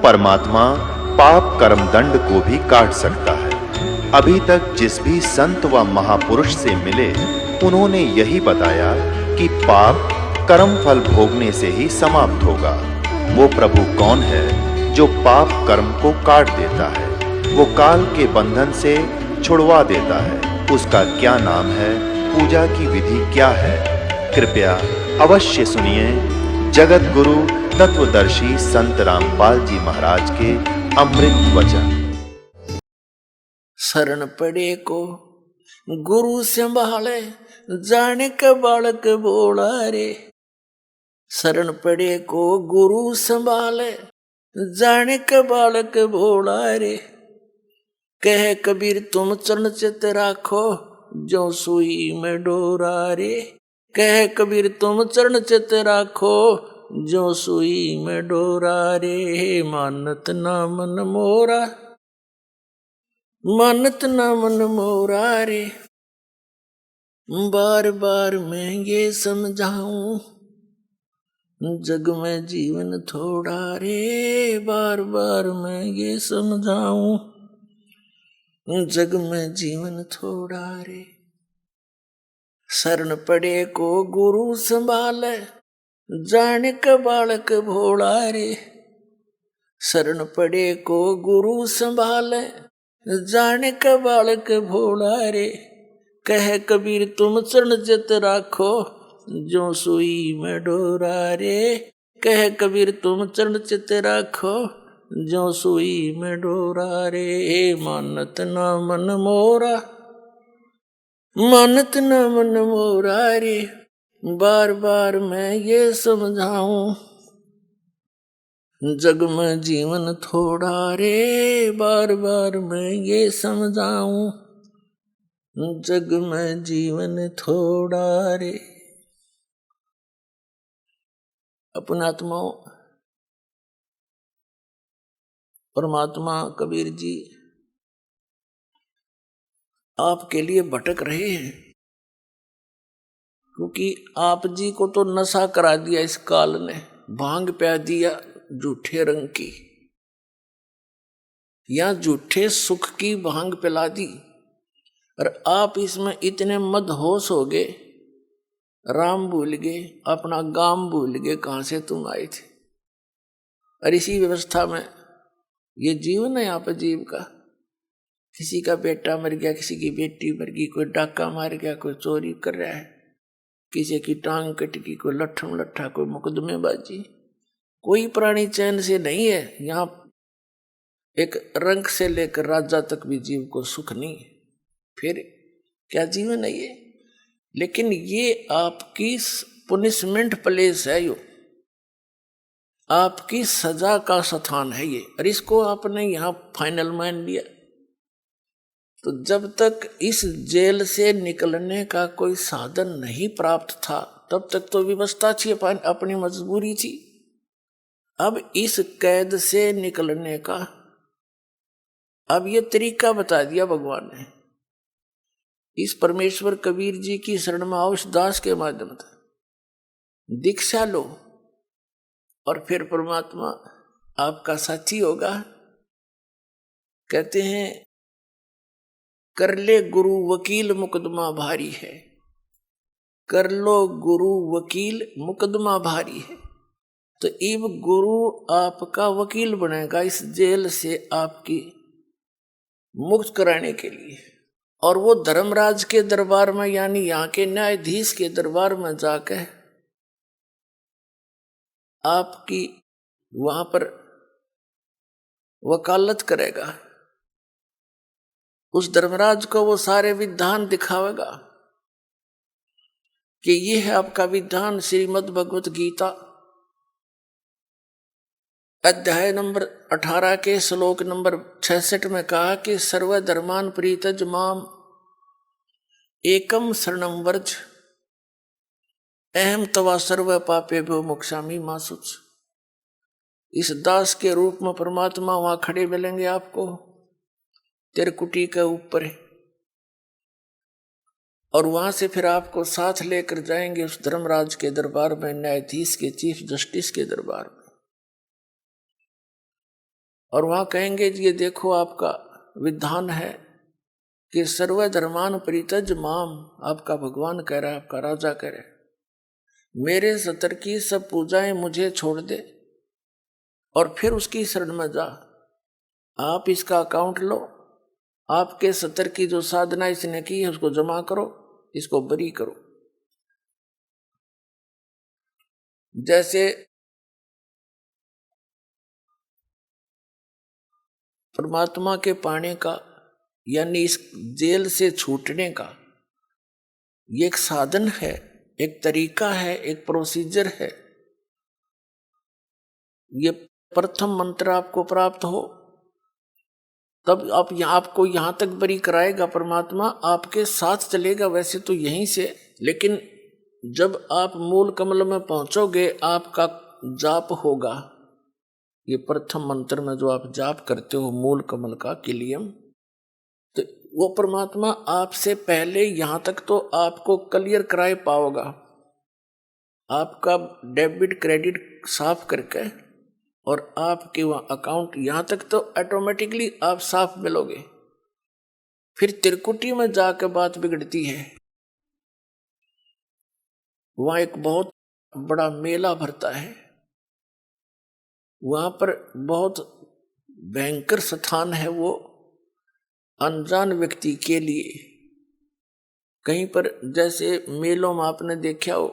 परमात्मा पाप कर्म दंड को भी काट सकता है। अभी तक जिस भी संत व महापुरुष से मिले, उन्होंने यही बताया कि पाप कर्म फल भोगने से ही समाप्त होगा। वो प्रभु कौन है जो पाप कर्म को काट देता है, वो काल के बंधन से छुड़वा देता है। उसका क्या नाम है, पूजा की विधि क्या है? कृपया अवश्य सुनिए जगत गुरु तत्वदर्शी संत रामपाल जी महाराज के अमृत वचन। शरण पड़े को गुरु संभाले, जाने का बालक बोला रे। शरण पड़े को गुरु संभाले, जाने का बालक बोला रे। कह कबीर तुम चरण चित राखो, जो सुई में डोरा रे। कह कबीर तुम चरण चित राखो, जो सुई में डोरा रे। मानत ना मन मोरा, मानत ना मन मोरा रे। बार बार मैं ये समझाऊं, जग में जीवन थोड़ा रे। बार बार मैं ये समझाऊं, जग में जीवन थोड़ा रे। शरण पड़े को गुरु संभाले, जाने का बालक भोला रे। शरण पड़े को गुरु संभाले, जाने का बालक भोला रे। कह कबीर तुम चरण चित राखो, जो सुई में डोरा रे। कह कबीर तुम चरण चित राखो, जो सुई में डोरा रे। मानत ना मन मोरा, मानत ना मन मोरा रे। बार बार मैं ये समझाऊं, जग में जीवन थोड़ा रे। बार बार मैं ये समझाऊं, जग में जीवन थोड़ा रे। अपनात्माओं, परमात्मा कबीर जी आपके लिए भटक रहे हैं, क्योंकि आप जी को तो नशा करा दिया इस काल ने, भांग पिला दिया झूठे रंग की, या झूठे सुख की भांग पिला दी। और आप इसमें इतने मदहोश हो गए, राम भूल गए, अपना गांव भूल गए, कहां से तुम आए थे। और इसी व्यवस्था में ये जीवन है यहाँ पर जीव का। किसी का बेटा मर गया, किसी की बेटी मर गई, कोई डाका मार गया, कोई चोरी कर रहा है, किसी की टांग कट गई, कोई लट्ठम लट्ठा, कोई मुकदमेबाजी। कोई प्राणी चैन से नहीं है। यहाँ एक रंग से लेकर राजा तक भी जीव को सुख नहीं है। फिर क्या जीवन है ये? लेकिन ये आपकी पुनिशमेंट प्लेस है, यो आपकी सजा का स्थान है ये। और इसको आपने यहाँ फाइनल मान लिया, तो जब तक इस जेल से निकलने का कोई साधन नहीं प्राप्त था, तब तक तो व्यवस्था थी, अपनी मजबूरी थी। अब इस कैद से निकलने का अब ये तरीका बता दिया भगवान ने। इस परमेश्वर कबीर जी की शरण में आओ, दास के माध्यम से दीक्षा लो, और फिर परमात्मा आपका साथी होगा। कहते हैं कर ले गुरु वकील मुकदमा भारी है, कर लो गुरु वकील मुकदमा भारी है। तो इब गुरु आपका वकील बनेगा इस जेल से आपकी मुक्त कराने के लिए। और वो धर्मराज के दरबार में, यानी यहाँ के न्यायाधीश के दरबार में जाकर आपकी वहां पर वकालत करेगा। उस धर्मराज को वो सारे विधान दिखावेगा कि ये है आपका विधान। श्रीमद् भगवत गीता अध्याय नंबर 18 के श्लोक नंबर 66 में कहा कि सर्वधर्मान प्रीतज माम एकम शरणम वर्ज, अहम तवा सर्व पापेभ्यो मोक्षामि मा शुच। इस दास के रूप में परमात्मा वहां खड़े मिलेंगे आपको तिरकुटी के ऊपर, और वहां से फिर आपको साथ लेकर जाएंगे उस धर्मराज के दरबार में, न्यायाधीश के, चीफ जस्टिस के दरबार में। और वहां कहेंगे जी ये देखो आपका विधान है कि सर्वधर्मान परित्यज माम, आपका भगवान कह रहा है, आपका राजा कह रहा है मेरे सतर की सब पूजाएं मुझे छोड़ दे और फिर उसकी शरण में जा। आप इसका अकाउंट लो, आपके सतर की जो साधना इसने की है उसको जमा करो, इसको बरी करो। जैसे परमात्मा के पाने का यानी इस जेल से छूटने का ये एक साधन है, एक तरीका है, एक प्रोसीजर है। ये प्रथम मंत्र आपको प्राप्त हो तब आपको यहां तक बरी कराएगा परमात्मा, आपके साथ चलेगा वैसे तो यहीं से, लेकिन जब आप मूल कमल में पहुंचोगे आपका जाप होगा। ये प्रथम मंत्र में जो आप जाप करते हो मूल कमल का किलियम, तो वो परमात्मा आपसे पहले यहां तक तो आपको क्लियर कराए पाओगा, आपका डेबिट क्रेडिट साफ करके, और आपके वहां अकाउंट यहां तक तो ऑटोमेटिकली आप साफ मिलोगे। फिर त्रिकुटी में जाकर बात बिगड़ती है। वहां एक बहुत बड़ा मेला भरता है, वहां पर बहुत भयंकर स्थान है वो अनजान व्यक्ति के लिए। कहीं पर जैसे मेलों में आपने देखा हो,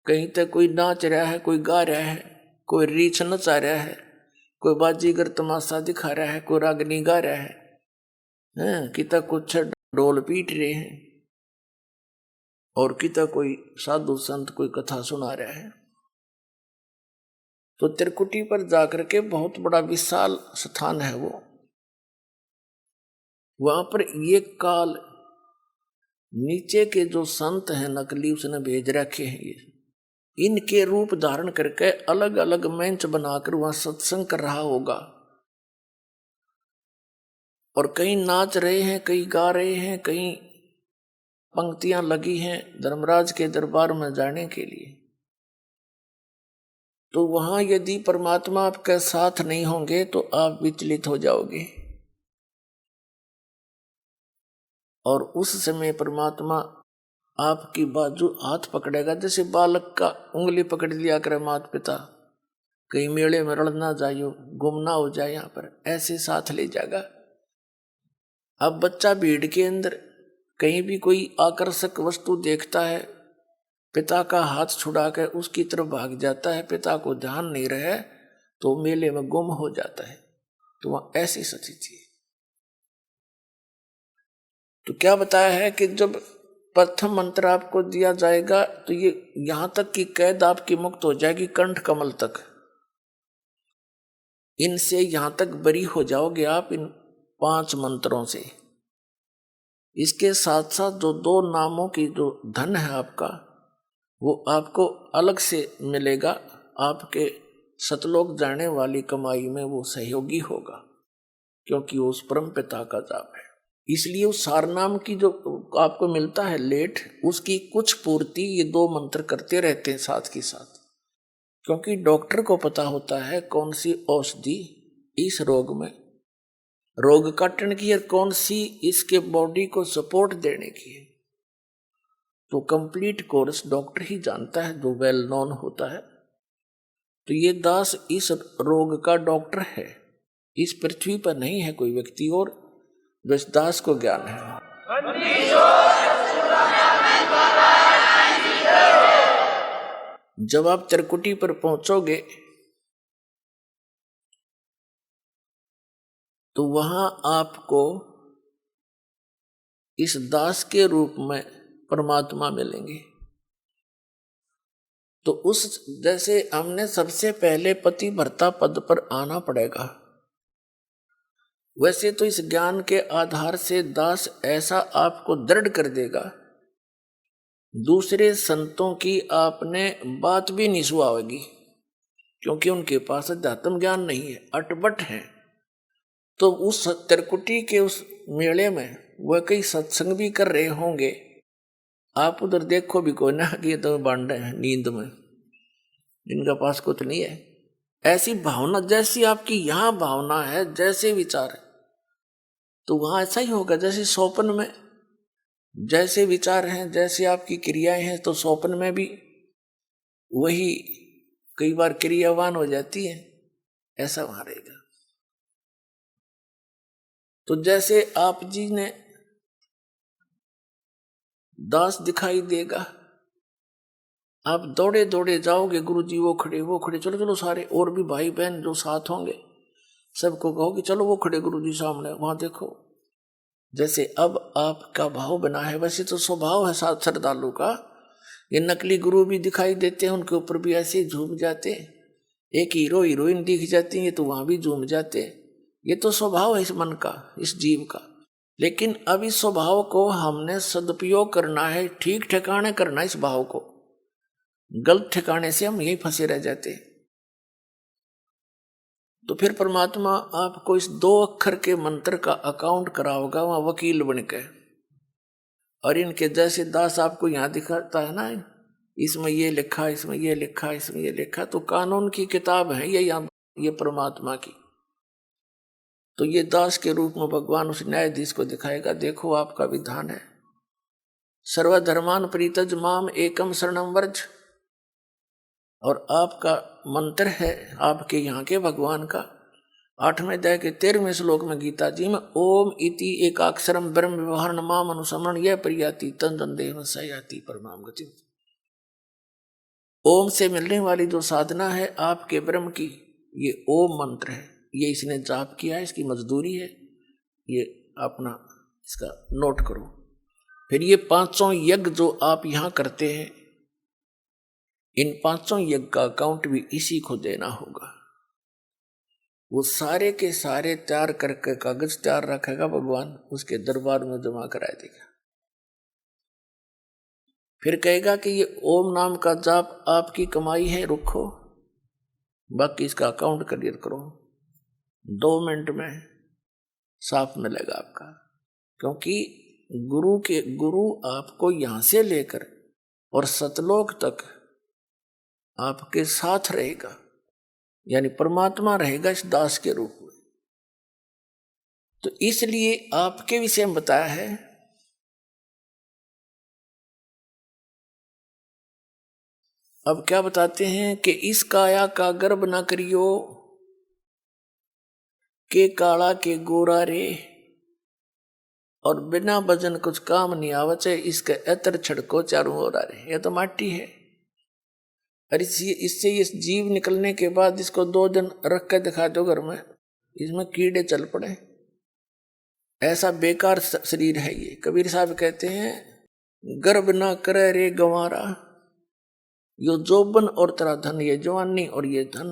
कहीं तक कोई नाच रहा है, कोई गा रहा है, कोई रीछ नचा रहा है, कोई बाजीगर तमाशा दिखा रहा है, कोई रागनी गा रहा है, किता कुछ ढोल पीट रहे हैं, और किता कोई साधु संत कोई कथा सुना रहा है। तो त्रिकुटी पर जाकर के बहुत बड़ा विशाल स्थान है वो, वहां पर ये काल नीचे के जो संत हैं नकली उसने भेज रखे हैं, ये इनके रूप धारण करके अलग अलग मंच बनाकर वहां सत्संग कर रहा होगा, और कहीं नाच रहे हैं, कहीं गा रहे हैं, कहीं पंक्तियां लगी हैं धर्मराज के दरबार में जाने के लिए। तो वहां यदि परमात्मा आपके साथ नहीं होंगे तो आप विचलित हो जाओगे, और उस समय परमात्मा आपकी बाजू हाथ पकड़ेगा, जैसे बालक का उंगली पकड़ लिया करे माता पिता, कहीं मेले में रड़ ना जाइयो, गुम ना हो जाए, यहां पर ऐसे साथ ले जाएगा। अब बच्चा भीड़ के अंदर कहीं भी कोई आकर्षक वस्तु देखता है, पिता का हाथ छुड़ा कर उसकी तरफ भाग जाता है, पिता को ध्यान नहीं रहे तो मेले में गुम हो जाता है। तो वहां ऐसी स्थिति है। तो क्या बताया है कि जब प्रथम मंत्र आपको दिया जाएगा तो ये यहां तक की कैद आपकी मुक्त हो जाएगी, कंठ कमल तक, इनसे यहां तक बरी हो जाओगे आप इन 5 मंत्रों से। इसके साथ साथ जो 2 नामों की जो धन है आपका, वो आपको अलग से मिलेगा, आपके सतलोक जाने वाली कमाई में वो सहयोगी होगा, क्योंकि वो उस परम पिता का जाप है। इसलिए उस सारनाम की जो आपको मिलता है लेट, उसकी कुछ पूर्ति ये 2 मंत्र करते रहते हैं साथ के साथ, क्योंकि डॉक्टर को पता होता है कौन सी औषधि इस रोग में रोग काटने की और कौन सी इसके बॉडी को सपोर्ट देने की है। तो कंप्लीट कोर्स डॉक्टर ही जानता है जो वेल नोन होता है। तो ये दास इस रोग का डॉक्टर है, इस पृथ्वी पर नहीं है कोई व्यक्ति और जो इस दास को ज्ञान है। जब आप त्रिकुटी पर पहुंचोगे तो वहां आपको इस दास के रूप में परमात्मा मिलेंगे। तो उस जैसे हमने सबसे पहले पति भर्ता पद पर आना पड़ेगा, वैसे तो इस ज्ञान के आधार से दास ऐसा आपको दृढ़ कर देगा, दूसरे संतों की आपने बात भी नहीं सुहावेगी, क्योंकि उनके पास अध्यात्म ज्ञान नहीं है, अटपट है। तो उस त्रिकुटी के उस मेले में वह कई सत्संग भी कर रहे होंगे, आप उधर देखो भी कोई ना कि ये तो बांडे हैं नींद में, जिनका पास कुछ नहीं है, ऐसी भावना जैसी आपकी यहां भावना है, जैसे विचार है, तो वहां ऐसा ही होगा। जैसे स्वप्न में जैसे विचार हैं, जैसे आपकी क्रियाएं हैं, तो स्वप्न में भी वही कई बार क्रियावान हो जाती है, ऐसा वहां रहेगा। तो जैसे आप जी ने दास दिखाई देगा, आप दौड़े दौड़े जाओगे, गुरु जी वो खड़े, चलो चलो सारे और भी भाई बहन जो साथ होंगे सबको कहो कि चलो वो खड़े गुरु जी सामने, वहां देखो। जैसे अब आपका भाव बना है, वैसे तो स्वभाव है साथ श्रद्धालु का। ये नकली गुरु भी दिखाई देते हैं, उनके ऊपर भी ऐसे झूम जाते। एक हीरो हीरोइन दिख जाती है तो वहां भी झूम जाते। ये तो स्वभाव है इस मन का, इस जीव का। लेकिन अब इस स्वभाव को हमने सदुपयोग करना है, ठीक ठिकाने करना है इस भाव को। गलत ठिकाने से हम यही फंसे रह जाते। तो फिर परमात्मा आपको इस 2 अक्षर के मंत्र का अकाउंट कराओगा वहां वकील बनके। और इनके जैसे दास आपको यहां दिखाता है ना, इसमें ये लिखा, इसमें ये लिखा, इसमें ये लिखा, तो कानून की किताब है ये परमात्मा की। तो ये दास के रूप में भगवान उस न्यायाधीश को दिखाएगा, देखो आपका विधान है, सर्वधर्मान परित्यज माम एकम शरणम व्रज। और आपका मंत्र है आपके यहाँ के भगवान का 8वें अध्याय के 13वें श्लोक में गीता जी में, ओम इति एकाक्षरम ब्रह्म व्यवहार माम अनुसमरण यह प्रियाति तन तन देव सयाति परमाम गति। ओम से मिलने वाली जो साधना है आपके ब्रह्म की, ये ओम मंत्र है। ये इसने जाप किया है, इसकी मजदूरी है, ये अपना इसका नोट करो। फिर ये 500 यज्ञ जो आप यहाँ करते हैं, इन 500 यज्ञ का अकाउंट भी इसी को देना होगा। वो सारे के सारे तैयार करके कागज तैयार रखेगा भगवान, उसके दरबार में जमा करा देगा। फिर कहेगा कि ये ओम नाम का जाप आपकी कमाई है, रुको, बाकी इसका अकाउंट क्लियर करो। 2 मिनट में साफ मिलेगा आपका। क्योंकि गुरु आपको यहां से लेकर और सतलोक तक आपके साथ रहेगा, यानी परमात्मा रहेगा इस दास के रूप में। तो इसलिए आपके विषय में बताया है। अब क्या बताते हैं कि इस काया का गर्भ न करियो, के काला के गोरा रे, और बिना भजन कुछ काम नहीं आवचे, इसके एतर छड़को चारों ओर आ रहे। ये तो माटी है, और इससे इस जीव निकलने के बाद इसको 2 दिन रख के दिखा दो घर में, इसमें कीड़े चल पड़े। ऐसा बेकार शरीर है ये। कबीर साहब कहते हैं, गर्भ ना करे रे गंवारा, यो जोबन और तेरा धन, ये जवानी और ये धन,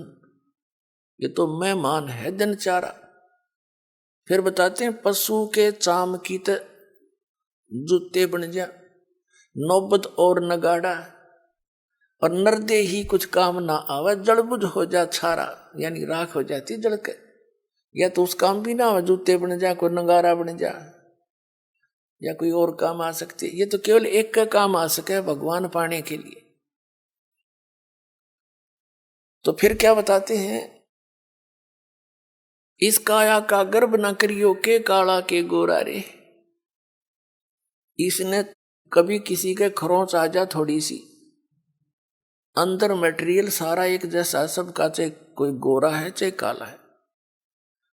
ये तो मेहमान है दिन चारा। फिर बताते हैं, पशु के चाम की त जूते बन जा, नौबत और नगाड़ा, और नरदे ही कुछ काम ना आवे, जड़बुझ हो जा छारा, यानी राख हो जाती जड़ के। या तो उस काम भी ना हो, जूते बन जा, कोई नगारा बन जा, या कोई और काम आ सकती। ये तो केवल एक का काम आ सके, भगवान पाने के लिए। तो फिर क्या बताते हैं, इस काया का गर्भ न करियो, के काला के गोरा रे। इसने कभी किसी के खरोंच आ जा थोड़ी सी, अंदर मटेरियल सारा एक जैसा सबका, चाहे कोई गोरा है चाहे काला है,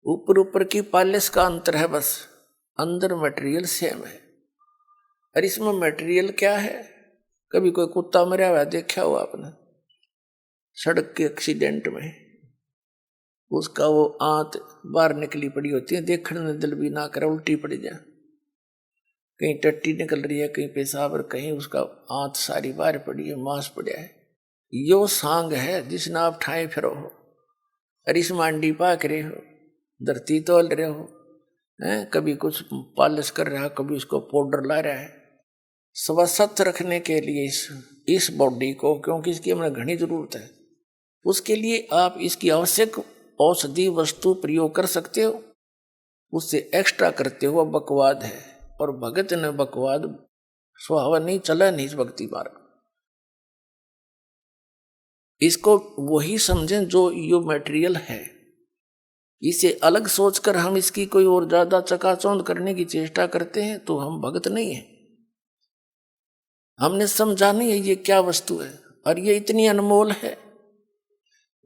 ऊपर ऊपर की पॉलिश का अंतर है बस, अंदर मटेरियल सेम है। और इसमें मटेरियल क्या है, कभी कोई कुत्ता मरा हुआ देखा हो आपने सड़क के एक्सीडेंट में, उसका वो आंत बाहर निकली पड़ी होती है, देखने में दिल भी ना करे, उल्टी पड़ जाए, कहीं टट्टी निकल रही है, कहीं पेशाब, और कहीं उसका आंत सारी बाहर पड़ी है, मांस पड़ा है। यो सांग है जिसने आप ठाए फिरो हो, और इस मांडी पाक रहे हो, धरती तोल रहे हो, कभी कुछ पॉलिश कर रहा है, कभी उसको पाउडर ला रहा है, स्वस्थ रखने के लिए इस बॉडी को, क्योंकि इसकी हमें घनी जरूरत है, उसके लिए आप इसकी आवश्यक औषधि वस्तु प्रयोग कर सकते हो, उससे एक्स्ट्रा करते हो बकवाद है। और भगत ने बकवाद स्वभाव नहीं, चला नहीं इस भक्ति मार्ग। इसको वही समझें जो यो मटेरियल है। इसे अलग सोचकर हम इसकी कोई और ज्यादा चकाचौंध करने की चेष्टा करते हैं तो हम भक्त नहीं है। हमने समझा नहीं है ये क्या वस्तु है और ये इतनी अनमोल है।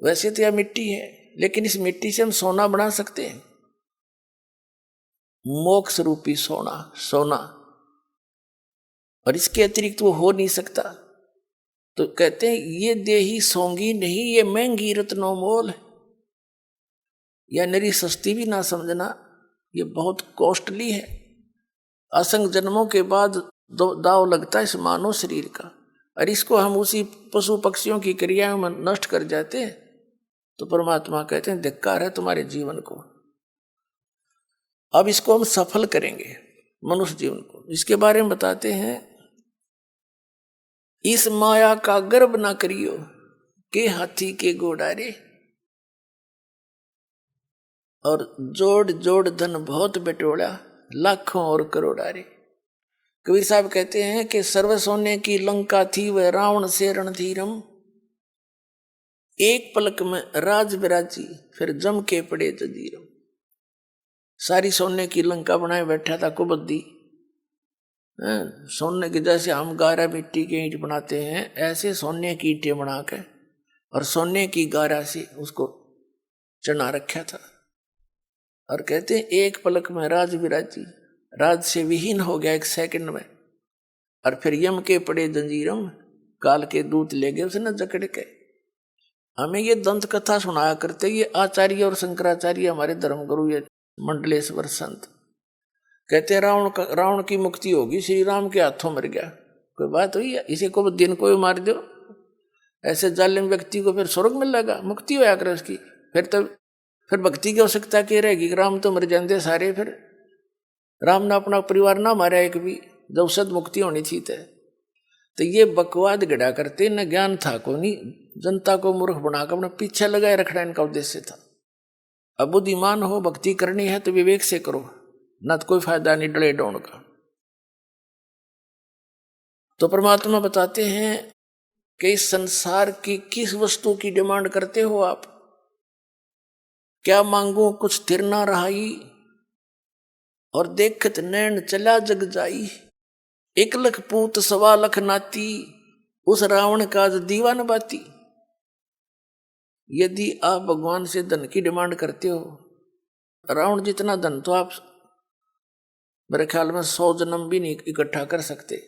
वैसे तो यह मिट्टी है, लेकिन इस मिट्टी से हम सोना बना सकते हैं, मोक्ष रूपी सोना, और इसके अतिरिक्त वो हो नहीं सकता। तो कहते हैं ये देही सोंगी नहीं, ये महंगी रत्नों मोल है। या नरी सस्ती भी ना समझना, ये बहुत कॉस्टली है। असंख्य जन्मों के बाद दाव लगता है इस मानव शरीर का, और इसको हम उसी पशु पक्षियों की क्रियाओं में नष्ट कर जाते हैं। तो परमात्मा कहते हैं धिक्कार है तुम्हारे जीवन को। अब इसको हम सफल करेंगे मनुष्य जीवन को। इसके बारे में बताते हैं, इस माया का गर्भ ना करियो के हाथी के गोडारे, और जोड़ जोड़ धन बहुत बटोड़ा लाखों और करोड़ारे। कबीर साहब कहते हैं कि सर्व सोने की लंका थी वह रावण से रणधीरम, एक पलक में राज विराजी फिर जम के पड़े जजीरम। सारी सोने की लंका बनाए बैठा था कुबद्दी। सोने के जैसे हम गारा मिट्टी के ईंट बनाते हैं, ऐसे सोने की ईंटें बना के और सोने की गारा से उसको चढ़ा रखा था। और कहते हैं एक पलक में राज विराजी, राज से विहीन हो गया एक सेकंड में। और फिर यम के पड़े जंजीरम, काल के दूत ले गए उसे न जकड़ के। हमें ये दंत कथा सुनाया करते ये आचार्य और शंकराचार्य, हमारे धर्मगुरु ये मंडलेश्वर संत। कहते हैं रावण की मुक्ति होगी, श्री राम के हाथों मर गया। कोई बात हुई है? इसी को दिन को भी मार दो, ऐसे जालिम व्यक्ति को फिर स्वर्ग मिलेगा, मुक्ति होया करे उसकी। फिर भक्ति की आवश्यकता क्या रहेगी? राम तो मर जाते सारे, फिर राम ने अपना परिवार ना मारा एक भी, जब सद मुक्ति होनी थी। तो ये बकवाद गढ़ा करते, न ज्ञान था को नहीं, जनता को मूर्ख बनाकर अपने पीछे लगाए रखना इनका उद्देश्य था। अब बुद्धिमान हो, भक्ति करनी है तो विवेक से करो, न तो कोई फायदा नहीं डले डोन का। तो परमात्मा बताते हैं कि इस संसार की किस वस्तु की डिमांड करते हो आप? क्या मांगू कुछ स्थिर ना रहाई, और देखत नैन चला जग जाई। 1 लाख पूत 1.25 लाख नाती, उस रावण का दीवान बाती। यदि आप भगवान से धन की डिमांड करते हो, रावण जितना धन तो आप मेरे ख्याल में 100 जन्म भी नहीं इकट्ठा कर सकते।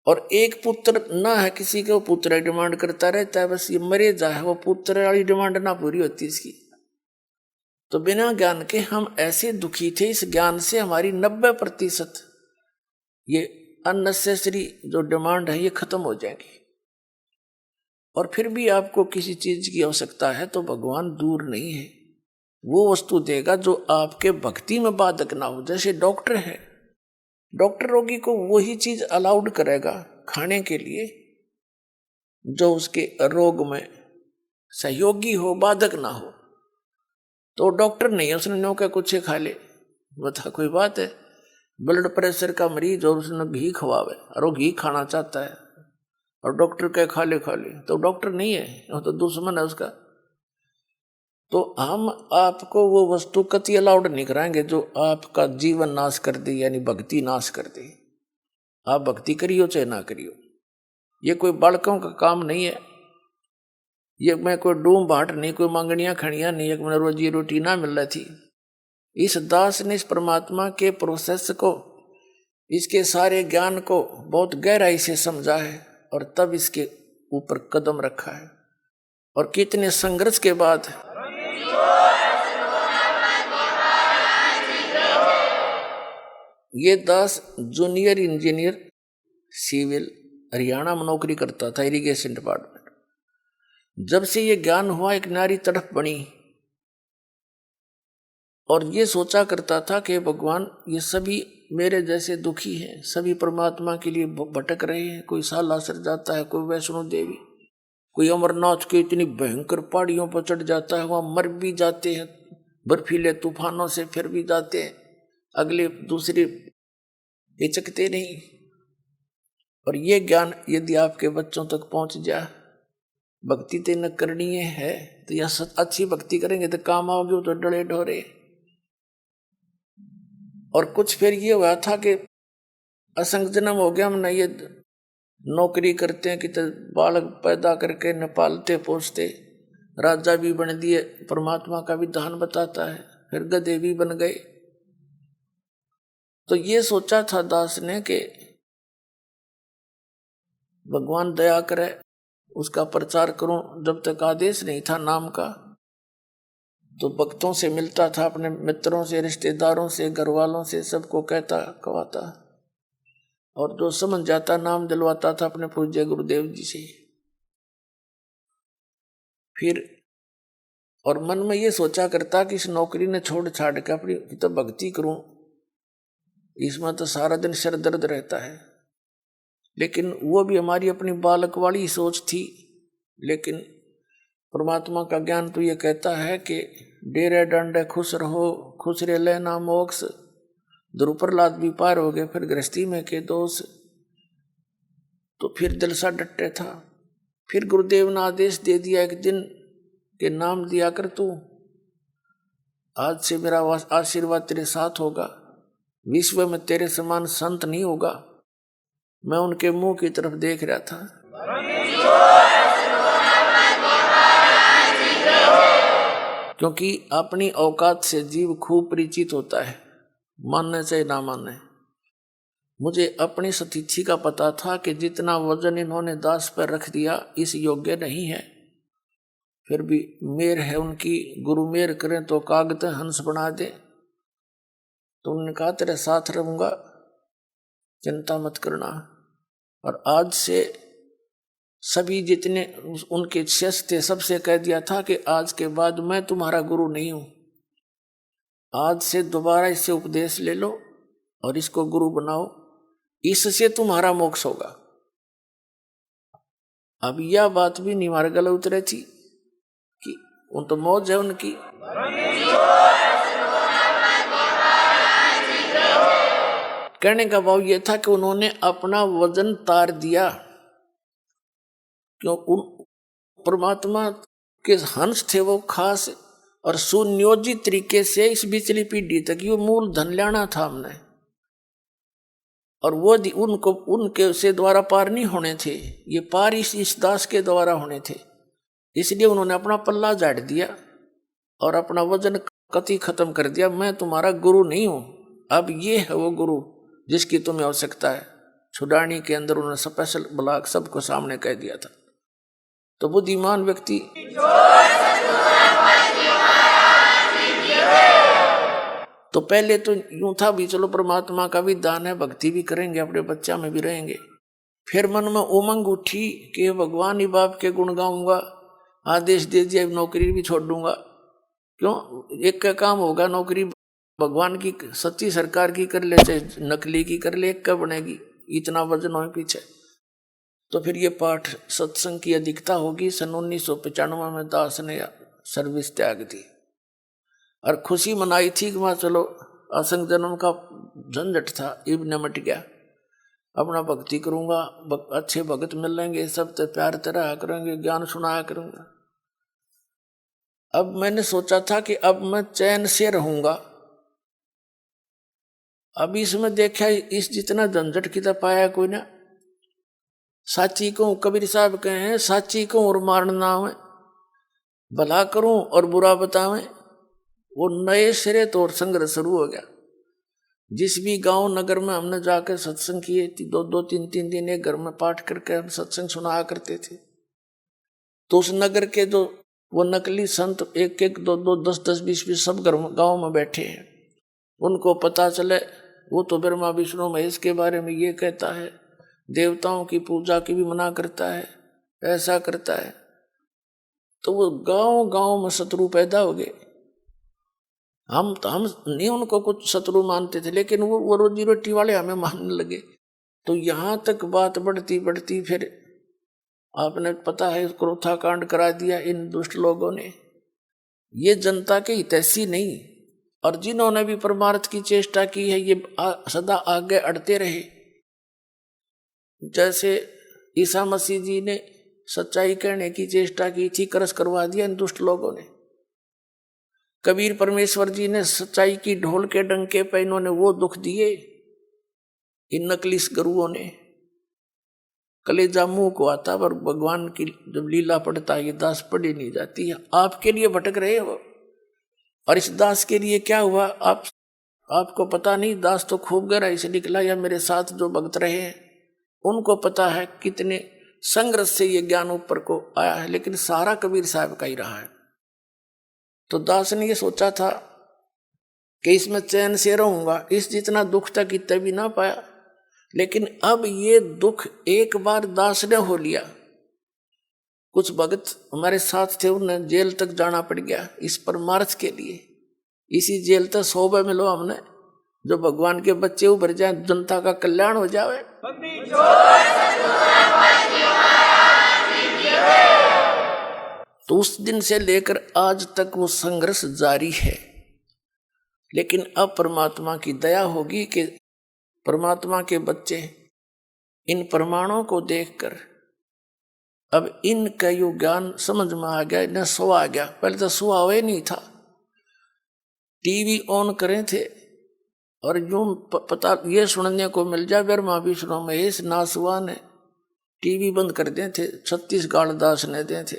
और एक पुत्र ना है किसी का, वो पुत्र डिमांड करता रहता है, बस ये मरे जाए, वो पुत्र वाली डिमांड ना पूरी होती इसकी। तो बिना ज्ञान के हम ऐसे दुखी थे, इस ज्ञान से हमारी 90% ये अननेसेसरी जो डिमांड है ये खत्म हो जाएगी। और फिर भी आपको किसी चीज की आवश्यकता है तो भगवान दूर नहीं है, वो वस्तु देगा जो आपके भक्ति में बाधक ना हो। जैसे डॉक्टर है, डॉक्टर रोगी को वही चीज अलाउड करेगा खाने के लिए जो उसके रोग में सहयोगी हो, बाधक ना हो। तो डॉक्टर नहीं है, उसने नो का कुछ खा ले, बता कोई बात है? ब्लड प्रेशर का मरीज और उसने घी खवावे और वो घी खाना चाहता है और डॉक्टर कहे खा ले, तो डॉक्टर नहीं है, वो तो दुश्मन है उसका। तो हम आपको वो वस्तु कति अलाउड नहीं कराएंगे जो आपका जीवन नाश कर दे, यानी भक्ति नाश कर दे। आप भक्ति करियो चाहे ना करियो, ये कोई बालकों का काम नहीं है। ये मैं कोई डूम बाट नहीं, कोई मांगनियां खड़ियां नहीं, एक मैंने रोजी रोटी ना मिल रही थी। इस दास ने इस परमात्मा के प्रोसेस को, इसके सारे ज्ञान को बहुत गहराई से समझा है और तब इसके ऊपर कदम रखा है। और कितने संघर्ष के बाद ये दास जूनियर इंजीनियर सिविल हरियाणा में नौकरी करता था, इरिगेशन डिपार्टमेंट। जब से ये ज्ञान हुआ, एक नारी तड़प बनी और ये सोचा करता था कि भगवान ये सभी मेरे जैसे दुखी हैं, सभी परमात्मा के लिए भटक रहे हैं। कोई सालासर जाता है, कोई वैष्णो देवी, कोई अमरनाथ के इतनी भयंकर पहाड़ियों पर चढ़ जाता है, वहां मर भी जाते हैं बर्फीले तूफानों से, फिर भी जाते हैं, अगले दूसरे हिचकते नहीं। और ये ज्ञान यदि आपके बच्चों तक पहुंच जाए भक्ति तो न करनी है तो या अच्छी भक्ति करेंगे तो काम आओगे, तो डरे ढोरे। और कुछ फिर ये हुआ था कि असंग जन्म हो गया, हमने ये नौकरी करते हैं कि तो बालक पैदा करके न पालते पोसते, राजा भी बन दिए, परमात्मा का विधान बताता है, फिर गधे भी बन गए। तो ये सोचा था दास ने कि भगवान दया करे, उसका प्रचार करूं। जब तक आदेश नहीं था नाम का तो भक्तों से मिलता था, अपने मित्रों से, रिश्तेदारों से, घर वालों से, सबको कहता कहवाता, और जो समझ जाता नाम दिलवाता था अपने पूज्य गुरुदेव जी से। फिर और मन में ये सोचा करता कि इस नौकरी ने छोड़ छाड़ के अपनी तो भक्ति करूं, इसमें तो सारा दिन सिर दर्द रहता है। लेकिन वो भी हमारी अपनी बालक वाली सोच थी। लेकिन परमात्मा का ज्ञान तो ये कहता है कि डेरे डंडे खुश रहो, खुश रे लेना मोक्ष, ध्रुव प्रहलाद भी पार हो गए, फिर गृहस्थी में के दोष। तो फिर दिल सा डटे था। फिर गुरुदेव ने आदेश दे दिया एक दिन के नाम दिया कर तू, आज से मेरा आशीर्वाद तेरे साथ होगा, विश्व में तेरे समान संत नहीं होगा। मैं उनके मुंह की तरफ देख रहा था। क्योंकि अपनी औकात से जीव खूब परिचित होता है, मानने चाहे ना मानने। मुझे अपनी स्थिति का पता था कि जितना वजन इन्होंने दास पर रख दिया इस योग्य नहीं है। फिर भी मेर है उनकी, गुरु मेर करें तो कागज हंस बना दे। तो उन्होंने कहा तेरे साथ रहूंगा, चिंता मत करना। और आज से सभी जितने उनके शिष्य थे सबसे कह दिया था कि आज के बाद मैं तुम्हारा गुरु नहीं हूं, आज से दोबारा इससे उपदेश ले लो और इसको गुरु बनाओ, इससे तुम्हारा मोक्ष होगा। अब यह बात भी नहीं हमारे गले उतरे थी कि उन तो मौज है उनकी। कहने का भाव यह था कि उन्होंने अपना वजन तार दिया। क्यों? उन परमात्मा के हंस थे वो खास, और सुनियोजित तरीके से इस बिचली पीढ़ी तक ये मूल धन लाना था हमने, और वो उनको उनके से द्वारा पार नहीं होने थे, ये पार इस दास के द्वारा होने थे। इसलिए उन्होंने अपना पल्ला झाड़ दिया और अपना वजन कति खत्म कर दिया। मैं तुम्हारा गुरु नहीं हूं, अब ये है वो गुरु जिसकी तुम्हें आवश्यकता है। छुड़ानी के अंदर उन्होंने स्पेशल ब्लॉक सबको सामने कह दिया था। तो बुद्धिमान व्यक्ति तो पहले तो यूं था भी चलो परमात्मा का भी दान है, भक्ति भी करेंगे, अपने बच्चा में भी रहेंगे। फिर मन में उमंग उठी कि भगवान ही बाप के गुण गाऊंगा, आदेश दे दिया नौकरी भी छोड़ दूंगा। क्यों? एक का काम होगा, नौकरी भगवान की सच्ची सरकार की कर ले चाहे नकली की कर ले, एक का बनेगी, इतना वजन हो पीछे। तो फिर ये पाठ सत्संग की अधिकता होगी। सन 1995 में दास ने सर्विस त्याग दी और खुशी मनाई थी कि वहाँ चलो असंग जन्म का झंझट था इब निमट गया, अपना भक्ति करूंगा, अच्छे भगत मिल लेंगे, सब ते प्यार तेरा करेंगे, ज्ञान सुनाया करूंगा। अब मैंने सोचा था कि अब मैं चैन से रहूंगा। अब इसमें देखा इस जितना झंझट की तरह पाया कोई ना। साची को कबीर साहब कहे हैं, साची को और मारना है, भला करूं और बुरा बतावें। वो नए सिरे तो और संघर्ष शुरू हो गया। जिस भी गांव नगर में हमने जाकर सत्संग किए, 2-2-3-3 दिन एक घर में पाठ करके हम सत्संग सुनाया करते थे। तो उस नगर के जो वो नकली संत 1-1, 2-2, 10-10, 20-20 सब गांव में बैठे हैं, उनको पता चले वो तो ब्रह्मा विष्णु महेश के बारे में ये कहता है, देवताओं की पूजा की भी मना करता है, ऐसा करता है। तो वो गांव गांव में शत्रु पैदा हो गए। हम नहीं उनको कुछ शत्रु मानते थे, लेकिन वो रोजी रोटी वाले हमें मानने लगे। तो यहाँ तक बात बढ़ती बढ़ती फिर आपने पता है क्रोथा कांड करा दिया इन दुष्ट लोगों ने। ये जनता के हितैषी नहीं, और जिन्होंने भी परमार्थ की चेष्टा की है ये सदा आगे अड़ते रहे। जैसे ईसा मसीह जी ने सच्चाई कहने की चेष्टा की थी, करस करवा दिया इन दुष्ट लोगों ने। कबीर परमेश्वर जी ने सच्चाई की ढोल के डंके पे इन्होंने वो दुख दिए, इन नकली गुरुओं ने। कलेजा मुंह को आता, पर भगवान की जब लीला पढ़ता है ये दास पढ़ी नहीं जाती है। आपके लिए भटक रहे हो, और इस दास के लिए क्या हुआ आपको पता नहीं। दास तो खूब गहराई से निकला, या मेरे साथ जो भक्त रहे हैं उनको पता है कितने संघर्ष से ये ज्ञान ऊपर को आया है, लेकिन सारा कबीर साहब का ही रहा है। तो दास ने ये सोचा था कि इसमें चैन से रहूंगा, इस जितना दुख था कितना भी ना पाया, लेकिन अब ये दुख एक बार दास ने हो लिया। कुछ भक्त हमारे साथ थे, उन्हें जेल तक जाना पड़ गया इस परमार्थ के लिए। इसी जेल तक 100 मिलो हमने, जो भगवान के बच्चे उभर जाए, जनता का कल्याण हो जाए। तो उस दिन से लेकर आज तक वो संघर्ष जारी है। लेकिन अब परमात्मा की दया होगी कि परमात्मा के बच्चे इन प्रमाणों को देखकर अब इनका यो ज्ञान समझ में आ गया, इन्हें सो आ गया। पहले तो सो हुआ ही नहीं था, टीवी ऑन करें थे और यूं पता ये सुनने को मिल जाए ब्रह्मा विष्णु महेश नासुआ ने टीवी बंद कर दे थे, 36 गाल दास ने दे थे।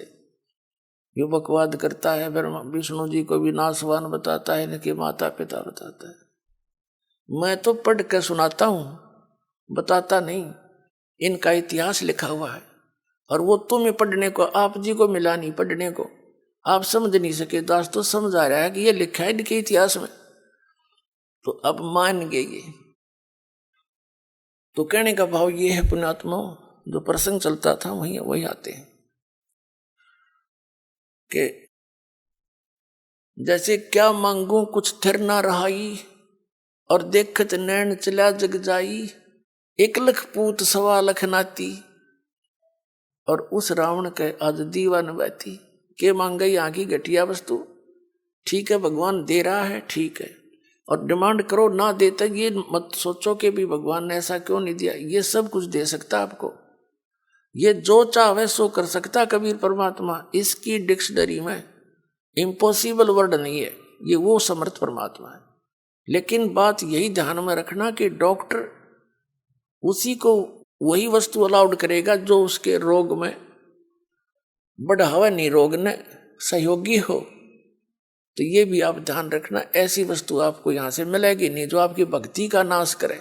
यो बकवाद करता है, ब्रह्मा विष्णु जी को भी नासवान बताता है, इनके माता पिता बताता है। मैं तो पढ़ कर सुनाता हूं, बताता नहीं। इनका इतिहास लिखा हुआ है, और वो तुम्हें पढ़ने को, आप जी को मिला नहीं पढ़ने को, आप समझ नहीं सके। दास तो समझ आ रहा है कि ये लिखा है इनके इतिहास में, तो अब मान गए ये। तो कहने का भाव ये है पुण्यात्मा, जो प्रसंग चलता था वही आते हैं कि जैसे क्या मांगू कुछ थिर ना रहाई, और देखत नैन चला जग जाई, 1 लाख पूत 1.25 लाख नाती, और उस रावण के आज दीवान बैठी। के मांगे यहाँ की घटिया वस्तु, ठीक है भगवान दे रहा है, ठीक है, और डिमांड करो, ना देता ये मत सोचो कि भी भगवान ने ऐसा क्यों नहीं दिया। ये सब कुछ दे सकता आपको, ये जो चाहे सो कर सकता कबीर परमात्मा। इसकी डिक्शनरी में इम्पॉसिबल वर्ड नहीं है, ये वो समर्थ परमात्मा है। लेकिन बात यही ध्यान में रखना कि डॉक्टर उसी को वही वस्तु अलाउड करेगा जो उसके रोग में बढ़ावा नहीं, रोग ने सहयोगी हो। तो ये भी आप ध्यान रखना, ऐसी वस्तु आपको यहां से मिलेगी नहीं जो आपकी भक्ति का नाश करे,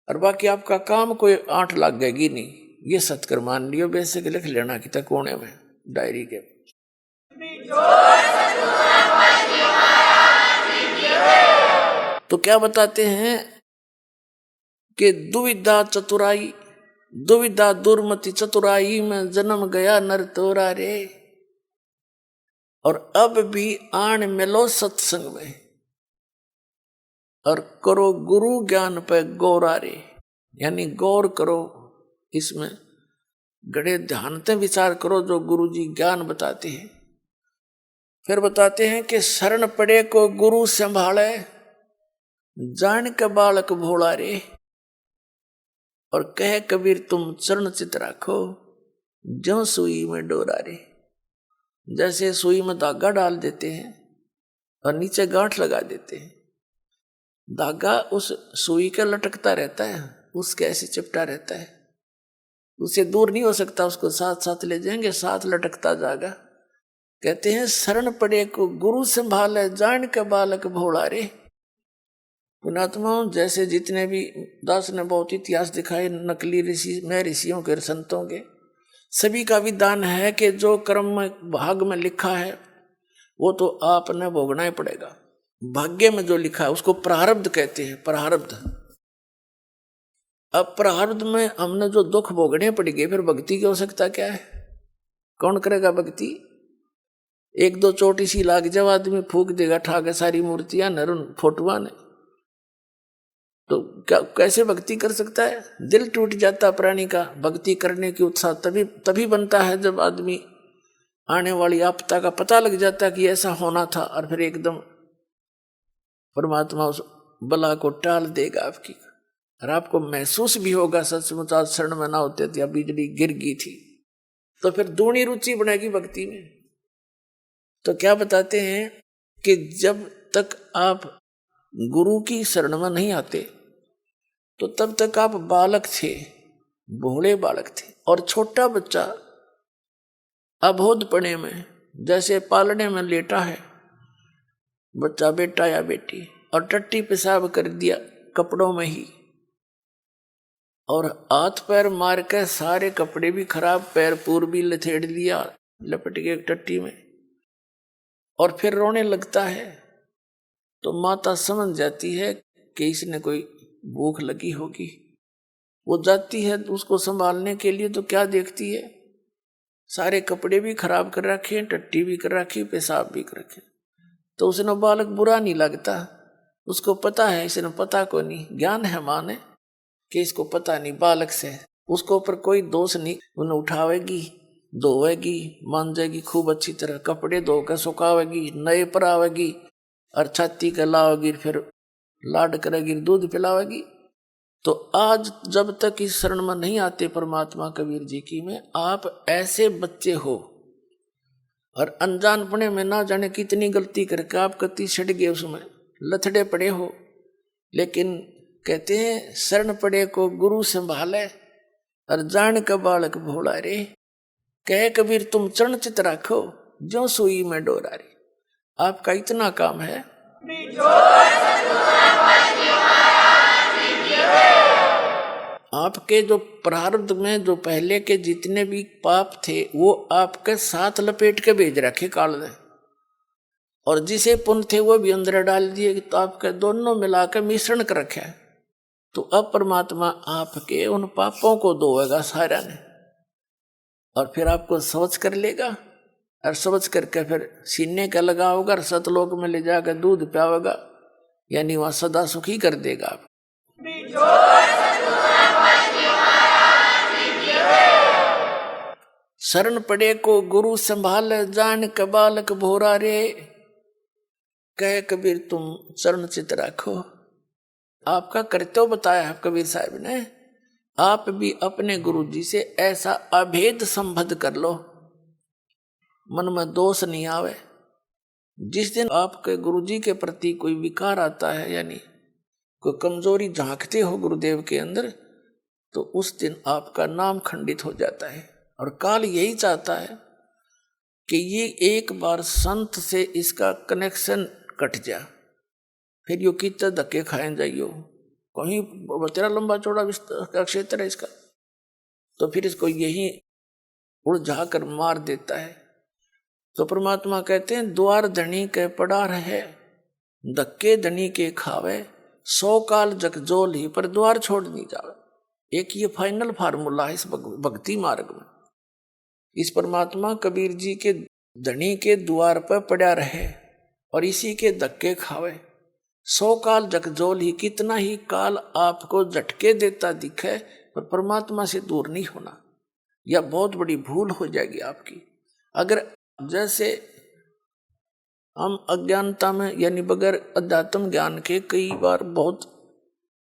और बाकी आपका काम कोई 8 लगेगी नहीं। ये सत्कर मान लियो, बेसिक लिख लेना कि तक कोने में डायरी के। तो क्या बताते हैं कि दुविधा चतुराई, दुविधा दुर्मति चतुराई में जन्म गया नर तोरा रे, और अब भी आन मिलो सत्संग में, और करो गुरु ज्ञान पे गौरा रे। यानी गौर करो, इसमें गड़े ध्यान से विचार करो जो गुरु जी ज्ञान बताते हैं। फिर बताते हैं कि शरण पड़े को गुरु संभाले, जान के बालक भोला रे, और कहे कबीर तुम चरण चित राखो, ज्यों सुई में डोरा रे। जैसे सुई में धागा डाल देते हैं और नीचे गांठ लगा देते हैं, धागा उस सुई के लटकता रहता है, उसके ऐसे चिपटा रहता है, उसे दूर नहीं हो सकता, उसको साथ साथ ले जाएंगे, साथ लटकता जाएगा। कहते हैं शरण पड़े को गुरु संभाले, जान के बालक भोला रे। पुणात्मा जैसे जितने भी दास ने बहुत इतिहास दिखाए नकली ऋषि में, ऋषियों के संतों के, सभी का विधान है कि जो कर्म में भाग में लिखा है वो तो आपने भोगना ही पड़ेगा। भाग्य में जो लिखा है उसको प्रारब्ध कहते हैं, प्रारब्ध। अब प्रारब्ध में हमने जो दुख भोगने पड़ेंगे, फिर भक्ति की आवश्यकता क्या है? कौन करेगा भक्ति? 1-2 चोटी सी लाग जब आदमी फूक देगा ठाके सारी मूर्तियां नरुन फोटुआ ने, तो क्या कैसे भक्ति कर सकता है? दिल टूट जाता प्राणी का। भक्ति करने की उत्साह तभी बनता है जब आदमी आने वाली आपदा का पता लग जाता है कि ऐसा होना था, और फिर एकदम परमात्मा उस बला को टाल देगा आपकी, और आपको महसूस भी होगा सचमुच आज शरण में ना होते थे, बिजली गिर गई थी। तो फिर दूनी रुचि बनेगी भक्ति में। तो क्या बताते हैं कि जब तक आप गुरु की शरण में नहीं आते तो तब तक आप बालक थे, भोले बालक थे। और छोटा बच्चा अबोधपने में जैसे पालने में लेटा है बच्चा, बेटा या बेटी, और टट्टी पेशाब कर दिया कपड़ों में ही, और हाथ पैर मार के सारे कपड़े भी खराब, पैर पूर भी लथेड़ लिया लपट के एक टट्टी में, और फिर रोने लगता है, तो माता समझ जाती है कि इसने कोई भूख लगी होगी। वो जाती है उसको संभालने के लिए, तो क्या देखती है, सारे कपड़े भी खराब कर रखे, टट्टी भी कर रखी, पेशाब भी कर रखे। तो उसने बालक बुरा नहीं लगता, उसको पता है, इसने पता को नहीं, ज्ञान है माँ ने कि इसको पता नहीं, बालक से उसको ऊपर कोई दोष नहीं। उन्हें उठावेगी, धोएगी, मांजेगी खूब अच्छी तरह, कपड़े धोकर सुखावेगी, नए पर आवेगी, और छाती के लावेगी, फिर लाड करेगी, दूध पिलावेगी। तो आज जब तक इस शरण में नहीं आते परमात्मा कबीर जी की में, आप ऐसे बच्चे हो, और अनजानपने में ना जाने कितनी गलती करके आप कति छट गए, उसमें लथड़े पड़े हो। लेकिन कहते हैं शरण पड़े को गुरु संभाले, और जान का बालक भोला रे, कह कबीर तुम चरण चित राखो, जो सुई में डोरा रे। आपका इतना काम है। आपके जो प्रारब्ध में जो पहले के जितने भी पाप थे वो आपके साथ लपेट के भेज रखे काल ने, और जिसे पुण्य थे वो भी अंदर डाल दिए, तो आपके दोनों मिलाकर मिश्रण कर रखे। तो अब परमात्मा आपके उन पापों को धोएगा सारा ने, और फिर आपको समझ कर लेगा, और समझ करके फिर सीने का लगाओगा, और सतलोक में ले जाकर दूध पियाओगा, यानी वहां सदा सुखी कर देगा आप। शरण पड़े को गुरु संभाल, जान का बालक भोरा रे, कह कबीर तुम चरण चित राखो। आपका कर्तव्य बताया है कबीर साहब ने, आप भी अपने गुरु जी से ऐसा अभेद संबंध कर लो, मन में दोष नहीं आवे। जिस दिन आपके गुरु जी के प्रति कोई विकार आता है, यानी कोई कमजोरी झांकते हो गुरुदेव के अंदर, तो उस दिन आपका नाम खंडित हो जाता है। और काल यही चाहता है कि ये एक बार संत से इसका कनेक्शन कट जा, फिर यो कितने धक्के खाए जाइयो, कहीं तेरा लंबा चौड़ा का क्षेत्र है इसका, तो फिर इसको यही उलझा कर मार देता है। तो परमात्मा कहते हैं द्वार धनी के पड़ा रहे, धक्के धनी के खावे, 100 काल जगजोल ही पर द्वार छोड़ नहीं जावे। एक ये फाइनल फार्मूला है इस भक्ति मार्ग में। इस परमात्मा कबीर जी के धनी के द्वार पर पड़ा रहे और इसी के धक्के खावे, 100 काल जगजोल ही, कितना ही काल आपको झटके देता दिखे पर परमात्मा से दूर नहीं होना, यह बहुत बड़ी भूल हो जाएगी आपकी। अगर जैसे हम अज्ञानता में यानी बगैर अध्यात्म ज्ञान के कई बार बहुत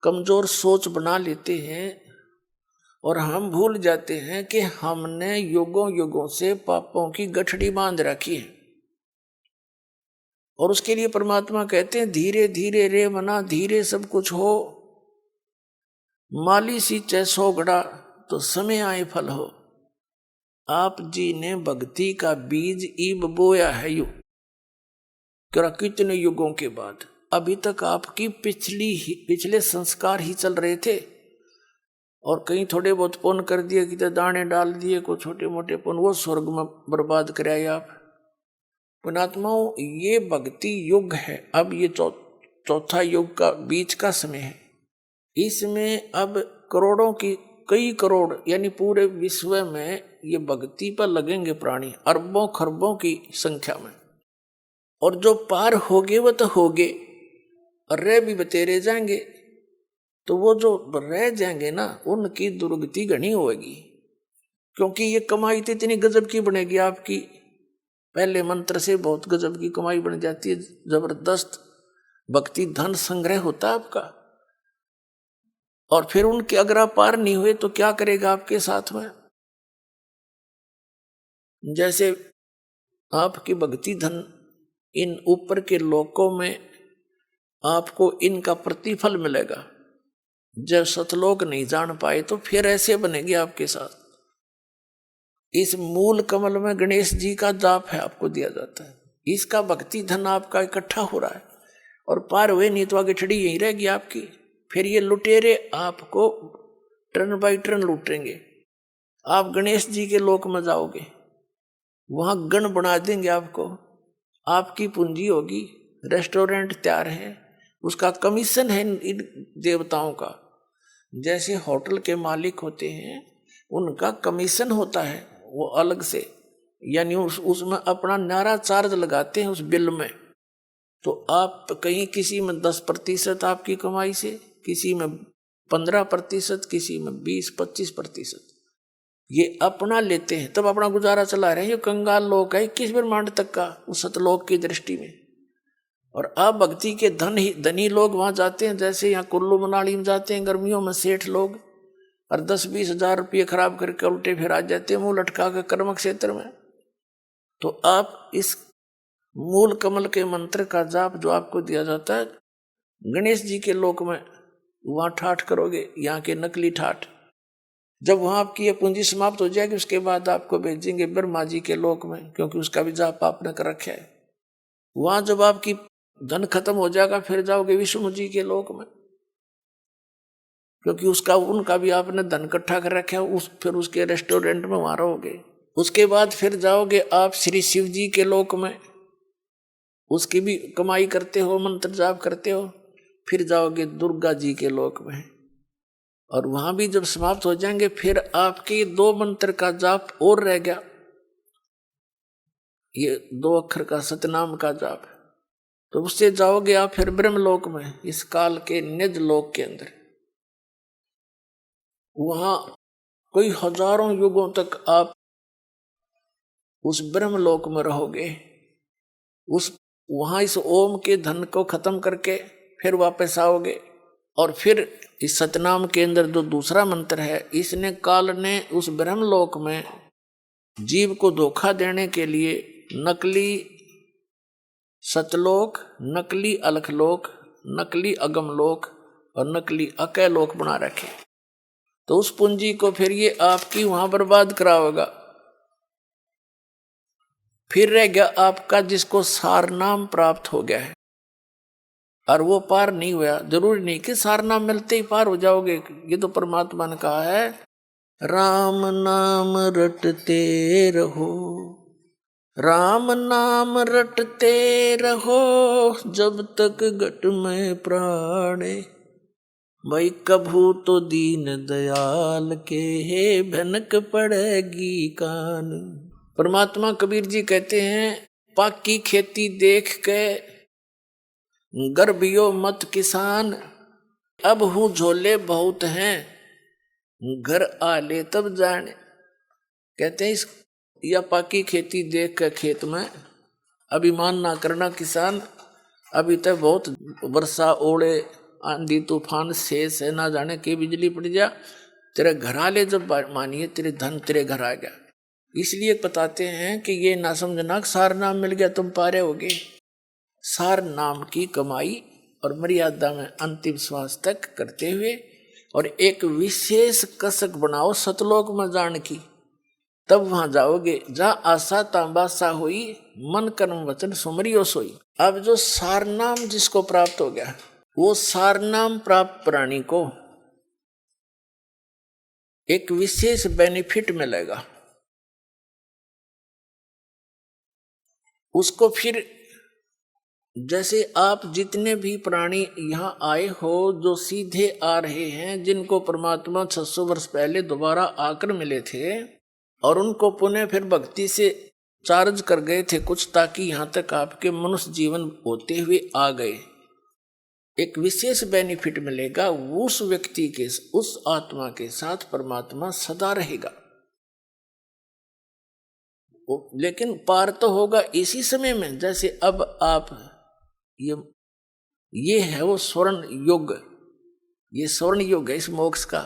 कमजोर सोच बना लेते हैं और हम भूल जाते हैं कि हमने युगों युगों से पापों की गठड़ी बांध रखी है, और उसके लिए परमात्मा कहते हैं धीरे धीरे रे मना, धीरे सब कुछ हो, माली सींचे 100 घड़ा तो समय आए फल हो। आप जी ने भक्ति का बीज ईब बोया है यू कितने युगों के बाद, अभी तक आपकी पिछले संस्कार ही चल रहे थे, और कहीं थोड़े बहुत पुण्य कर दिए, कि दाने डाल दिए, को छोटे मोटे पुण्य, वो स्वर्ग में बर्बाद कराए आप। पुणात्माओं, ये भक्ति युग है, अब ये चौथा युग का बीच का समय है। इसमें अब करोड़ों की, कई करोड़ यानी पूरे विश्व में ये भक्ति पर लगेंगे प्राणी, अरबों खरबों की संख्या में, और जो पार होगे वो तो होगे और रह भी बतेरे जाएंगे। तो वो जो रह जाएंगे ना, उनकी दुर्गति घनी होगी, क्योंकि ये कमाई तो इतनी गजब की बनेगी आपकी, पहले मंत्र से बहुत गजब की कमाई बन जाती है, जबरदस्त भक्ति धन संग्रह होता है आपका। और फिर उनके अगर आप पार नहीं हुए तो क्या करेगा आपके साथ में। जैसे आपकी भक्ति धन इन ऊपर के लोकों में आपको इनका प्रतिफल मिलेगा। जब सतलोक नहीं जान पाए तो फिर ऐसे बनेगी आपके साथ। इस मूल कमल में गणेश जी का जाप है, आपको दिया जाता है। इसका भक्ति धन आपका इकट्ठा हो रहा है और पार हुए नहीं तो आगे छड़ी यही रहेगी आपकी। फिर ये लुटेरे आपको टर्न बाई टर्न लूटेंगे। आप गणेश जी के लोक में जाओगे, वहां गण बना देंगे आपको, आपकी पूंजी होगी, रेस्टोरेंट तैयार है, उसका कमीशन है इन देवताओं का। जैसे होटल के मालिक होते हैं उनका कमीशन होता है वो अलग से, यानी उसमें अपना नारा चार्ज लगाते हैं उस बिल में। तो आप कहीं किसी में 10% आपकी कमाई से, किसी में 15%, किसी में 20-25% ये अपना लेते हैं, तब अपना गुजारा चला रहे हैं। ये कंगाल लोग है 21 ब्रह्मांड तक का उस सतलोक की दृष्टि में। और आप भक्ति के धनी लोग वहां जाते हैं, जैसे यहाँ कुल्लू मनाली में जाते हैं गर्मियों में सेठ लोग, और 10-20 हजार रुपये खराब करके उल्टे फिर आ जाते हैं मुंह लटका के कर्म क्षेत्र में। तो आप इस मूल कमल के मंत्र का जाप जो आपको दिया जाता है गणेश जी के लोक में, वहां ठाठ करोगे, यहाँ के नकली ठाठ। जब वहां आपकी ये पूंजी समाप्त हो जाएगी उसके बाद आपको भेजेंगे ब्रह्मा जी के लोक में, क्योंकि उसका भी जाप आपने कर रखा है। वहां जब आपकी धन खत्म हो जाएगा फिर जाओगे विष्णु जी के लोक में, क्योंकि उनका भी आपने धन इकट्ठा कर रखा है। फिर उसके रेस्टोरेंट में वहां रहोगे। उसके बाद फिर जाओगे आप श्री शिव जी के लोक में, उसकी भी कमाई करते हो, मंत्र जाप करते हो। फिर जाओगे दुर्गा जी के लोक में, और वहां भी जब समाप्त हो जाएंगे फिर आपके 2 मंत्र का जाप और रह गया, ये 2 अक्षर का सतनाम का जाप। तो उससे जाओगे आप फिर ब्रह्मलोक में, इस काल के निज लोक के अंदर। वहां कोई हजारों युगों तक आप उस ब्रह्मलोक में रहोगे। वहां इस ओम के धन को खत्म करके फिर वापस आओगे, और फिर इस सतनाम के अंदर जो दूसरा मंत्र है, इसने काल ने उस ब्रह्मलोक में जीव को धोखा देने के लिए नकली सतलोक, नकली अलखलोक, नकली अगमलोक और नकली अकैलोक बना रखे। तो उस पूंजी को फिर ये आपकी वहां बर्बाद कराओगा। फिर रह गया आपका जिसको सार नाम प्राप्त हो गया है और वो पार नहीं हुआ। जरूरी नहीं कि सार नाम मिलते ही पार हो जाओगे, ये तो परमात्मा ने कहा है राम नाम रटते रहो, राम नाम रटते रहो जब तक घट में प्राणे, भाई कभू तो दीन दयाल के भनक पड़ेगी कान। परमात्मा कबीर जी कहते हैं पाकी खेती देख के गर्भियो मत किसान, अब हूँ झोले बहुत हैं घर आले तब जाने। कहते हैं इस या पाकी खेती देख कर खेत में अभिमान ना करना किसान, अभी तक बहुत वर्षा ओले आंधी तूफान शेष है, ना जाने के बिजली पड़ जा तेरे घर आले जब मानिए तेरे धन तेरे घर आ गया। इसलिए बताते हैं कि ये ना समझना सार नाम मिल गया तुम पारे होगे। सार नाम की कमाई और मर्यादा में अंतिम श्वास तक करते हुए और एक विशेष कसक बनाओ सतलोक में जान की, तब वहां जाओगे जहाँ आशा तांबासा हुई मन कर्म वचन सुमरियो सोई। अब जो सार नाम जिसको प्राप्त हो गया वो सार नाम प्राप्त प्राणी को एक विशेष बेनिफिट मिलेगा। उसको फिर जैसे आप जितने भी प्राणी यहाँ आए हो जो सीधे आ रहे हैं, जिनको परमात्मा 600 वर्ष पहले दोबारा आकर मिले थे और उनको पुनः फिर भक्ति से चार्ज कर गए थे कुछ, ताकि यहाँ तक आपके मनुष्य जीवन होते हुए आ गए, एक विशेष बेनिफिट मिलेगा। उस व्यक्ति के उस आत्मा के साथ परमात्मा सदा रहेगा। लेकिन पार तो होगा इसी समय में, जैसे अब आप ये है वो स्वर्ण युग, ये स्वर्ण युग है इस मोक्ष का,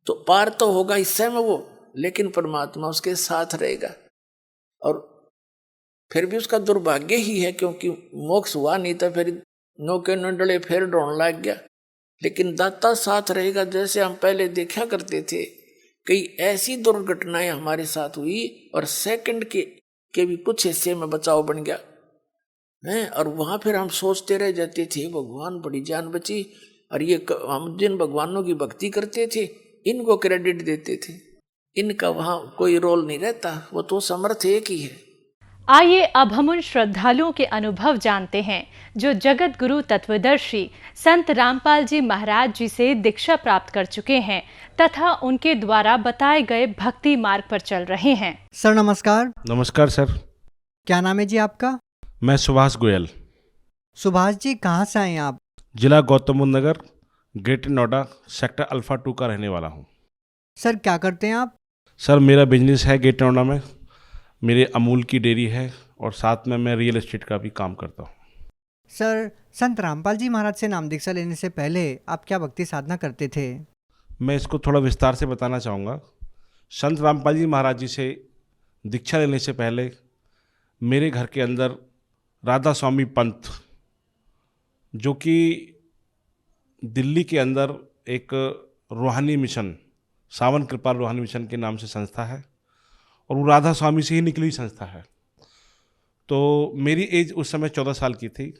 तो पार तो होगा इस समय वो, लेकिन परमात्मा उसके साथ रहेगा। और फिर भी उसका दुर्भाग्य ही है, क्योंकि मोक्ष हुआ नहीं था, फिर नौके नंडले फिर ढोने लग गया। लेकिन दाता साथ रहेगा। जैसे हम पहले देखा करते थे, कई ऐसी दुर्घटनाएं हमारे साथ हुई और सेकंड के भी कुछ हिस्से में बचाव बन गया है। और वहां फिर हम सोचते रह जाते थे, भगवान बड़ी जान बची। और ये हम जिन भगवानों की भक्ति करते थे इनको क्रेडिट देते थे, इनका वहां कोई रोल नहीं रहता, वो तो समर्थ एक ही है। आइए अब हम उन श्रद्धालुओं के अनुभव जानते हैं जो जगत गुरु तत्वदर्शी संत रामपाल जी महाराज जी से दीक्षा प्राप्त कर चुके हैं तथा उनके द्वारा बताए गए भक्ति मार्ग पर चल रहे हैं। सर नमस्कार। नमस्कार सर। क्या नाम है जी आपका? मैं सुभाष गोयल। सुभाष जी कहाँ से आए हैं आप? जिला गौतम बुद्ध नगर, ग्रेटर नोएडा, सेक्टर अल्फा 2 का रहने वाला हूँ। सर क्या करते हैं आप? सर मेरा बिजनेस है ग्रेटर नोएडा में, मेरे अमूल की डेयरी है और साथ में मैं रियल एस्टेट का भी काम करता हूँ। सर संत रामपाल जी महाराज से नाम दीक्षा लेने से पहले आप क्या भक्ति साधना करते थे? मैं इसको थोड़ा विस्तार से बताना चाहूँगा। संत रामपाल जी महाराज जी से दीक्षा लेने से पहले मेरे घर के अंदर राधा स्वामी पंथ, जो कि दिल्ली के अंदर एक रूहानी मिशन, सावन कृपाल रूहानी मिशन के नाम से संस्था है और वो राधा स्वामी से ही निकली हुई संस्था है। तो मेरी एज उस समय 14 साल की थी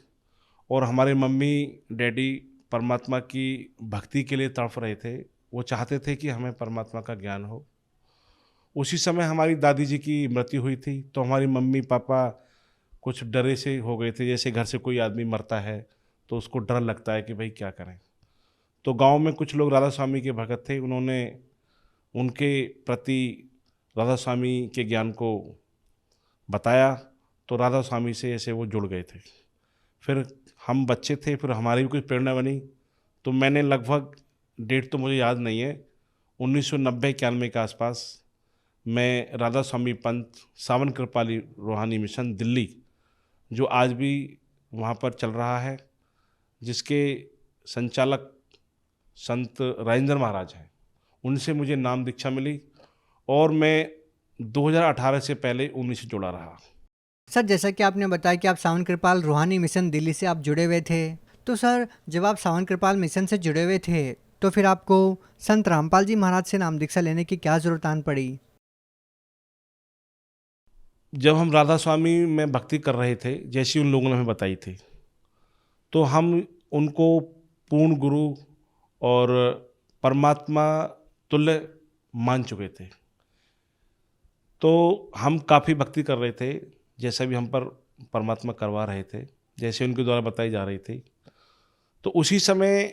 और हमारे मम्मी डैडी परमात्मा की भक्ति के लिए तड़प रहे थे। वो चाहते थे कि हमें परमात्मा का ज्ञान हो। उसी समय हमारी दादी जी की मृत्यु हुई थी, तो हमारी मम्मी पापा कुछ डरे से हो गए थे। जैसे घर से कोई आदमी मरता है तो उसको डर लगता है कि भाई क्या करें। तो गांव में कुछ लोग राधा स्वामी के भगत थे, उन्होंने उनके प्रति राधा स्वामी के ज्ञान को बताया, तो राधा स्वामी से ऐसे वो जुड़ गए थे। फिर हम बच्चे थे, फिर हमारी भी कुछ प्रेरणा बनी, तो मैंने लगभग डेट तो मुझे याद नहीं है, 1990-91 के आसपास मैं राधा स्वामी पंथ सावन कृपाली रूहानी मिशन दिल्ली, जो आज भी वहाँ पर चल रहा है, जिसके संचालक संत राजेंद्र महाराज हैं, उनसे मुझे नाम दीक्षा मिली और मैं 2018 से पहले उन्हीं से जुड़ा रहा। सर जैसा कि आपने बताया कि आप सावन कृपाल रूहानी मिशन दिल्ली से आप जुड़े हुए थे, तो सर जब आप सावन कृपाल मिशन से जुड़े हुए थे तो फिर आपको संत रामपाल जी महाराज से नाम दीक्षा लेने की क्या जरूरत आन पड़ी? जब हम राधा स्वामी में भक्ति कर रहे थे, जैसी उन लोगों ने हमें बताई थी, तो हम उनको पूर्ण गुरु और परमात्मा तुल्य मान चुके थे। तो हम काफ़ी भक्ति कर रहे थे, जैसा भी हम पर परमात्मा करवा रहे थे, जैसे उनके द्वारा बताई जा रही थी। तो उसी समय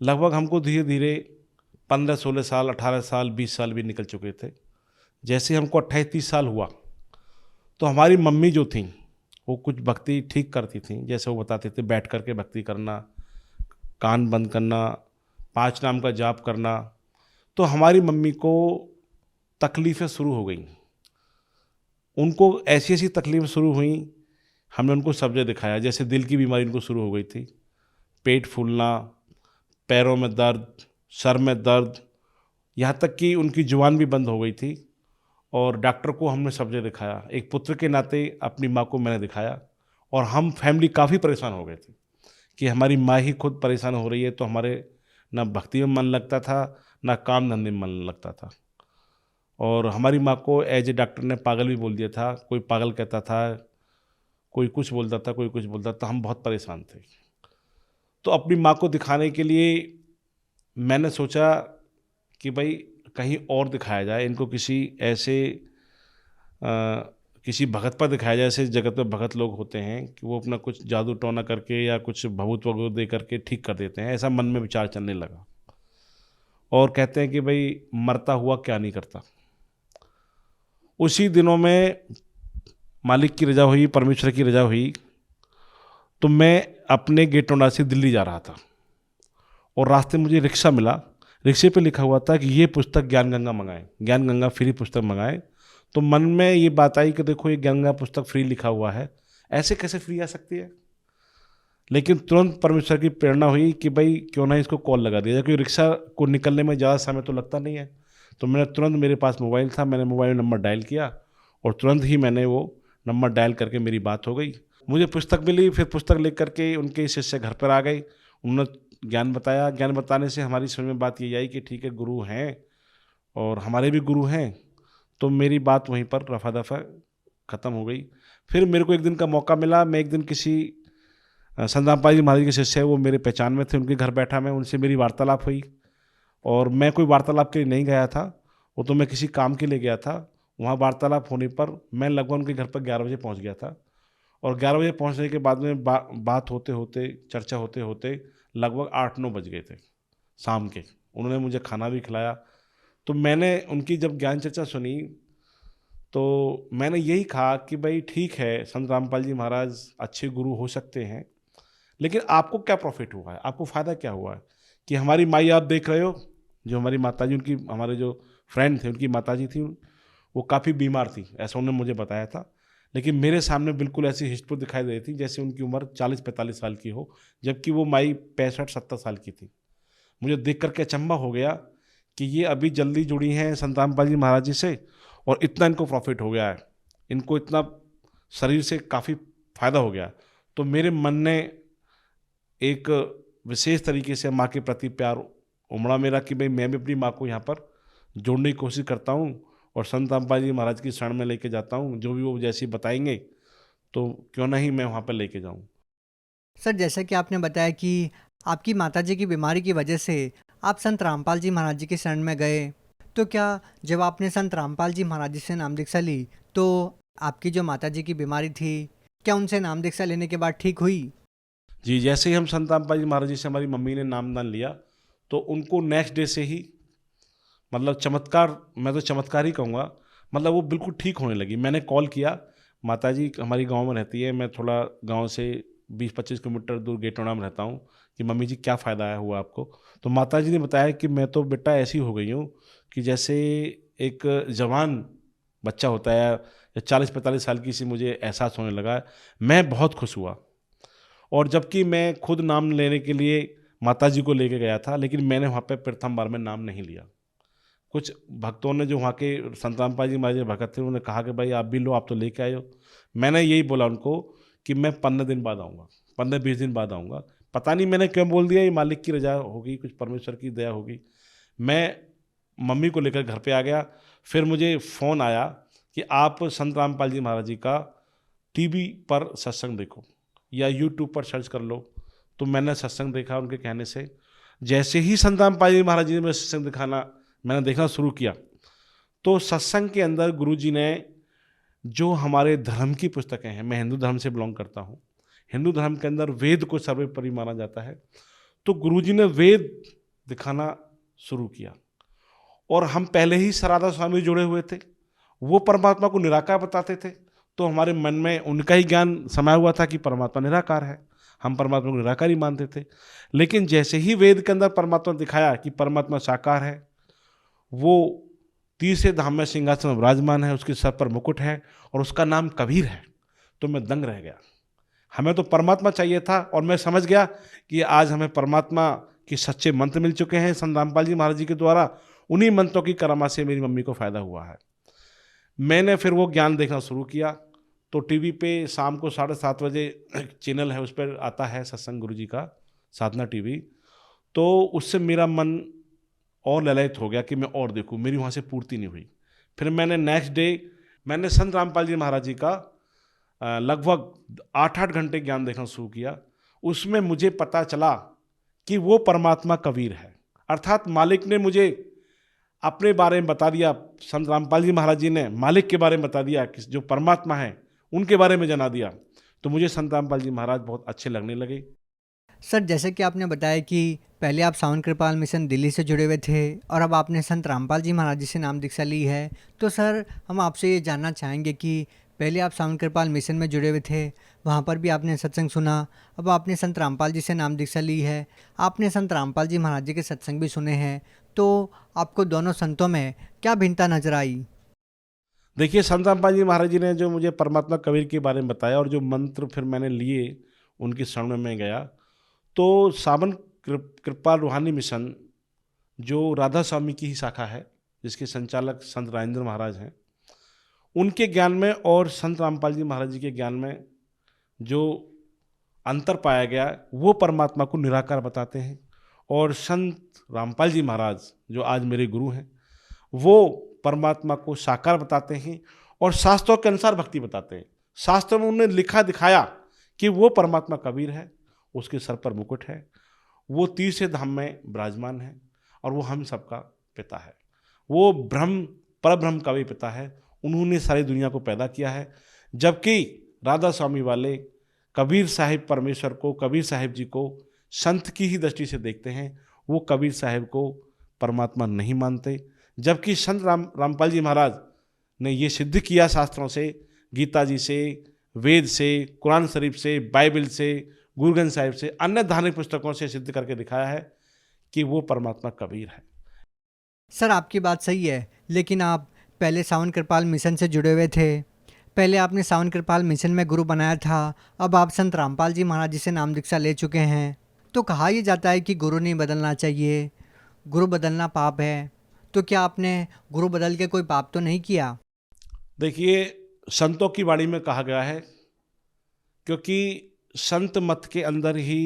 लगभग हमको धीरे धीरे 15-16 साल, 18 साल, 20 साल भी निकल चुके थे। जैसे हमको 28-30 साल हुआ तो हमारी मम्मी जो थी वो कुछ भक्ति ठीक करती थी। जैसे वो बताते थे बैठ कर के भक्ति करना, कान बंद करना, 5 नाम का जाप करना। तो हमारी मम्मी को तकलीफ़ें शुरू हो गई, उनको ऐसी ऐसी तकलीफ़ें शुरू हुई, हमने उनको सब्जेक्ट दिखाया। जैसे दिल की बीमारी उनको शुरू हो गई थी, पेट फूलना, पैरों में दर्द, सर में दर्द, यहाँ तक कि उनकी जुबान भी बंद हो गई थी। और डॉक्टर को हमने सब्जेक्ट दिखाया, एक पुत्र के नाते अपनी माँ को मैंने दिखाया और हम फैमिली काफ़ी परेशान हो गए थे कि हमारी माँ ही खुद परेशान हो रही है। तो हमारे ना भक्ति में मन लगता था, ना काम धंधे में मन लगता था। और हमारी माँ को एज ए डॉक्टर ने पागल भी बोल दिया था, कोई पागल कहता था, कोई कुछ बोलता था, कोई कुछ बोलता था। हम बहुत परेशान थे। तो अपनी माँ को दिखाने के लिए मैंने सोचा कि भाई कहीं और दिखाया जाए, इनको किसी ऐसे किसी भगत पर दिखाया जाए। ऐसे जगत में भगत लोग होते हैं कि वो अपना कुछ जादू टोना करके या कुछ भभूत वगैरह दे करके ठीक कर देते हैं। ऐसा मन में विचार चलने लगा और कहते हैं कि भाई मरता हुआ क्या नहीं करता। उसी दिनों में मालिक की रजा हुई, परमेश्वर की रजा हुई, तो मैं अपने गेट नोएडा से दिल्ली जा रहा था और रास्ते में मुझे रिक्शा मिला। रिक्शे पे लिखा हुआ था कि ये पुस्तक ज्ञान गंगा मंगाएं, ज्ञान गंगा फ्री पुस्तक मंगाएं। तो मन में ये बात आई कि देखो ये ज्ञान गंगा पुस्तक फ्री लिखा हुआ है, ऐसे कैसे फ्री आ सकती है। लेकिन तुरंत परमेश्वर की प्रेरणा हुई कि भाई क्यों ना इसको कॉल लगा दिया जाए, क्योंकि रिक्शा को निकलने में ज़्यादा समय तो लगता नहीं है। तो मैंने तुरंत, मेरे पास मोबाइल था, मैंने मोबाइल नंबर डायल किया और तुरंत ही मैंने वो नंबर डायल करके मेरी बात हो गई। मुझे पुस्तक मिली, फिर पुस्तक लेकर करके उनके शिष्य घर पर आ गए। उन्होंने ज्ञान बताया। ज्ञान बताने से हमारी समझ में बात ये आई कि ठीक है, गुरु हैं और हमारे भी गुरु हैं। तो मेरी बात वहीं पर रफा दफा ख़त्म हो गई। फिर मेरे को एक दिन का मौका मिला। मैं एक दिन किसी संत रामपाल जी महाराज के शिष्य है, वो मेरे पहचान में थे, उनके घर बैठा मैं, उनसे मेरी वार्तालाप हुई। और मैं कोई वार्तालाप के लिए नहीं गया था, वो तो मैं किसी काम के लिए गया था। वहाँ वार्तालाप होने पर मैं लगभग उनके घर पर 11 बजे पहुँच गया था। और 11 बजे पहुँचने के बाद में बात होते होते, चर्चा होते होते लगभग 8-9 बज गए थे शाम के। उन्होंने मुझे खाना भी खिलाया। तो मैंने उनकी जब ज्ञान चर्चा सुनी तो मैंने यही कहा कि भाई ठीक है, संत रामपाल जी महाराज अच्छे गुरु हो सकते हैं, लेकिन आपको क्या प्रॉफिट हुआ है, आपको फ़ायदा क्या हुआ है? कि हमारी माई आप देख रहे हो, जो हमारी माताजी, उनकी, हमारे जो फ्रेंड थे उनकी माताजी थी, वो काफ़ी बीमार थी, ऐसा उन्होंने मुझे बताया था। लेकिन मेरे सामने बिल्कुल ऐसी हिस्ट्री दिखाई दे रही थी जैसे उनकी उम्र 40-45 साल की हो, जबकि वो माई 65-70 साल की थी। मुझे देख करके अचंभा हो गया कि ये अभी जल्दी जुड़ी हैं संत रामपाल जी महाराज जी से और इतना इनको प्रॉफिट हो गया है, इनको इतना शरीर से काफ़ी फायदा हो गया। तो मेरे मन ने एक विशेष तरीके से माँ के प्रति प्यार उमड़ा मेरा कि भाई मैं भी अपनी माँ को यहाँ पर जोड़ने की कोशिश करता हूँ और संत रामपाल जी महाराज की शरण में लेके जाता हूँ। जो भी वो जैसी बताएंगे तो क्यों नहीं मैं वहाँ पर लेके जाऊँ। सर, जैसा कि आपने बताया कि आपकी माताजी की बीमारी की वजह से आप संत रामपाल जी महाराज जी के शरण में गए, तो क्या जब आपने संत रामपाल जी महाराज जी से नाम दीक्षा ली तो आपकी जो माताजी की बीमारी थी, क्या उनसे नाम दीक्षा लेने के बाद ठीक हुई? जी, जैसे ही हम संत रामपाल जी महाराज जी से हमारी मम्मी ने नामदान लिया तो उनको नेक्स्ट डे से ही, मतलब चमत्कार, मैं तो चमत्कार ही कहूँगा, मतलब वो बिल्कुल ठीक होने लगी। मैंने कॉल किया, माताजी हमारी गांव में रहती है, मैं थोड़ा गांव से 20-25 किलोमीटर दूर गेटोड़ा में रहता हूँ, कि मम्मी जी क्या फ़ायदा आया हुआ आपको? तो माताजी ने बताया कि मैं तो बेटा ऐसी हो गई हूँ कि जैसे एक जवान बच्चा होता है या 40-45 साल की सी मुझे एहसास होने लगा। मैं बहुत खुश हुआ। और जबकि मैं खुद नाम लेने के लिए माताजी को लेके गया था, लेकिन मैंने वहाँ पे प्रथम बार में नाम नहीं लिया। कुछ भक्तों ने, जो वहाँ के संत रामपाल जी महाराज जी भगत थे, उन्होंने कहा कि भाई आप भी लो, आप तो लेके आए हो। मैंने यही बोला उनको कि मैं 15 दिन बाद आऊँगा, 15-20 दिन बाद आऊँगा। पता नहीं मैंने क्यों बोल दिया, ये मालिक की रजा होगी, कुछ परमेश्वर की दया होगी। मैं मम्मी को लेकर घर पे आ गया। फिर मुझे फ़ोन आया कि आप संत रामपाल जी महाराज जी का टीवी पर सत्संग देखो या यूट्यूब पर सर्च कर लो। तो मैंने सत्संग देखा उनके कहने से। जैसे ही संत रामपाल जी महाराज जी ने मुझे सत्संग दिखाना, मैंने देखना शुरू किया, तो सत्संग के अंदर गुरुजी ने जो हमारे धर्म की पुस्तकें हैं, मैं हिंदू धर्म से बिलोंग करता हूँ, हिंदू धर्म के अंदर वेद को सर्वोपरि माना जाता है, तो गुरुजी ने वेद दिखाना शुरू किया। और हम पहले ही राधा स्वामी जुड़े हुए थे, वो परमात्मा को निराकार बताते थे, तो हमारे मन में उनका ही ज्ञान समाया हुआ था कि परमात्मा निराकार है, हम परमात्मा को निराकार ही मानते थे। लेकिन जैसे ही वेद के अंदर परमात्मा दिखाया कि परमात्मा साकार है, वो तीसरे धाम में सिंहासन विराजमान है, उसके सर पर मुकुट है और उसका नाम कबीर है, तो मैं दंग रह गया। हमें तो परमात्मा चाहिए था और मैं समझ गया कि आज हमें परमात्मा के सच्चे मंत्र मिल चुके हैं संत रामपाल जी महाराज जी के द्वारा। उन्हीं मंत्रों की करमा से मेरी मम्मी को फ़ायदा हुआ है। मैंने फिर वो ज्ञान देखना शुरू किया। तो टीवी पे शाम को 7:30 बजे चैनल है, उस पर आता है सत्संग गुरु जी का, साधना टीवी। तो उससे मेरा मन और ललायत हो गया कि मैं और देखूं, मेरी वहाँ से पूर्ति नहीं हुई। फिर मैंने नेक्स्ट डे मैंने संत रामपाल जी महाराज जी का लगभग 8-8 घंटे ज्ञान देखना शुरू किया। उसमें मुझे पता चला कि वो परमात्मा कबीर है, अर्थात मालिक ने मुझे अपने बारे में बता दिया। संत रामपाल जी महाराज जी ने मालिक के बारे में बता दिया कि जो परमात्मा है उनके बारे में जना दिया। तो मुझे संत रामपाल जी महाराज बहुत अच्छे लगने लगे। सर, जैसे कि आपने बताया कि पहले आप सावन कृपाल मिशन दिल्ली से जुड़े हुए थे और अब आपने संत रामपाल जी महाराज जी से नाम दीक्षा ली है, तो सर हम आपसे ये जानना चाहेंगे कि पहले आप सावन कृपाल मिशन में जुड़े हुए थे, वहाँ पर भी आपने सत्संग सुना, अब आपने संत रामपाल जी से नाम दीक्षा ली है, आपने संत रामपाल जी महाराज जी के सत्संग भी सुने हैं, तो आपको दोनों संतों में क्या भिन्नता नजर आई? देखिए, संत रामपाल जी महाराज जी ने जो मुझे परमात्मा कबीर के बारे में बताया और जो मंत्र फिर मैंने लिए, उनकी शरण में मैं गया, तो सावन कृपाल रूहानी मिशन जो राधा स्वामी की ही शाखा है, जिसके संचालक संत राजेंद्र महाराज हैं, उनके ज्ञान में और संत रामपाल जी महाराज जी के ज्ञान में जो अंतर पाया गया वो परमात्मा को निराकार बताते हैं। और संत रामपाल जी महाराज जो आज मेरे गुरु हैं वो परमात्मा को साकार बताते हैं और शास्त्रों के अनुसार भक्ति बताते हैं। शास्त्रों में उन्होंने लिखा दिखाया कि वो परमात्मा कबीर है, उसके सर पर मुकुट है, वो तीसरे धाम में विराजमान है और वो हम सबका पिता है। वो ब्रह्म परब्रह्म का भी पिता है, उन्होंने सारी दुनिया को पैदा किया है। जबकि राधा स्वामी वाले कबीर साहिब परमेश्वर को, कबीर साहिब जी को संत की ही दृष्टि से देखते हैं, वो कबीर साहिब को परमात्मा नहीं मानते। जबकि संत रामपाल जी महाराज ने ये सिद्ध किया शास्त्रों से, गीता जी से, वेद से, कुरान शरीफ से, बाइबल से, गुरु ग्रंथ साहिब से, अन्य धार्मिक पुस्तकों से सिद्ध करके दिखाया है कि वो परमात्मा कबीर है। सर आपकी बात सही है, लेकिन आप पहले सावन कृपाल मिशन से जुड़े हुए थे, पहले आपने सावन कृपाल मिशन में गुरु बनाया था, अब आप संत रामपाल जी महाराज जी से नाम दीक्षा ले चुके हैं। तो कहा यह जाता है कि गुरु नहीं बदलना चाहिए, गुरु बदलना पाप है। तो क्या आपने गुरु बदल के कोई पाप तो नहीं किया? देखिए, संतों की वाणी में कहा गया है, क्योंकि संत मत के अंदर ही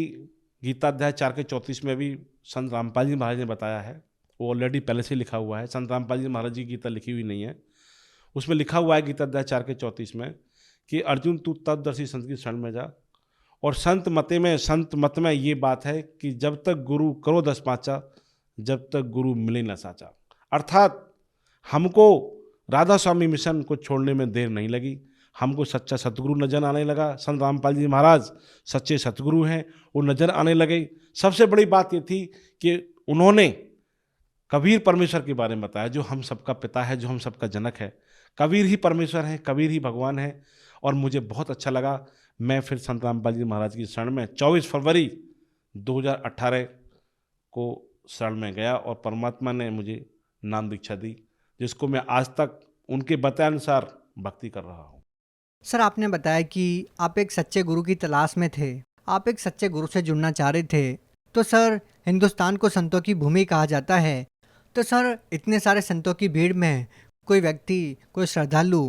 गीता अध्याय 4 के 34 में भी संत रामपाल जी महाराज ने बताया है, वो ऑलरेडी पहले से लिखा हुआ है। संत रामपाल जी महाराज जी की गीता लिखी हुई नहीं है, उसमें लिखा हुआ है गीता अध्याय 4 के 34 में कि अर्जुन तू तत्वदर्शी संत की शरण में जा। और संत मत में ये बात है कि जब तक गुरु करो दस पाँचा, जब तक गुरु मिले न साचा। अर्थात हमको राधा स्वामी मिशन को छोड़ने में देर नहीं लगी, हमको सच्चा सतगुरु नजर आने लगा। संत रामपाल जी महाराज सच्चे सतगुरु हैं, वो नजर आने लगे। सबसे बड़ी बात ये थी कि उन्होंने कबीर परमेश्वर के बारे में बताया, जो हम सबका पिता है, जो हम सबका जनक है। कबीर ही परमेश्वर हैं, कबीर ही भगवान है। और मुझे बहुत अच्छा लगा, मैं फिर संत रामपाल जी महाराज की शरण में 24 फरवरी 2018 को शरण में गया और परमात्मा ने मुझे नाम दीक्षा दी, जिसको मैं आज तक उनके बताए अनुसार भक्ति कर रहा हूँ। सर आपने बताया कि आप एक सच्चे गुरु की तलाश में थे, आप एक सच्चे गुरु से जुड़ना चाह रहे थे। तो सर हिंदुस्तान को संतों की भूमि कहा जाता है, तो सर इतने सारे संतों की भीड़ में कोई व्यक्ति, कोई श्रद्धालु,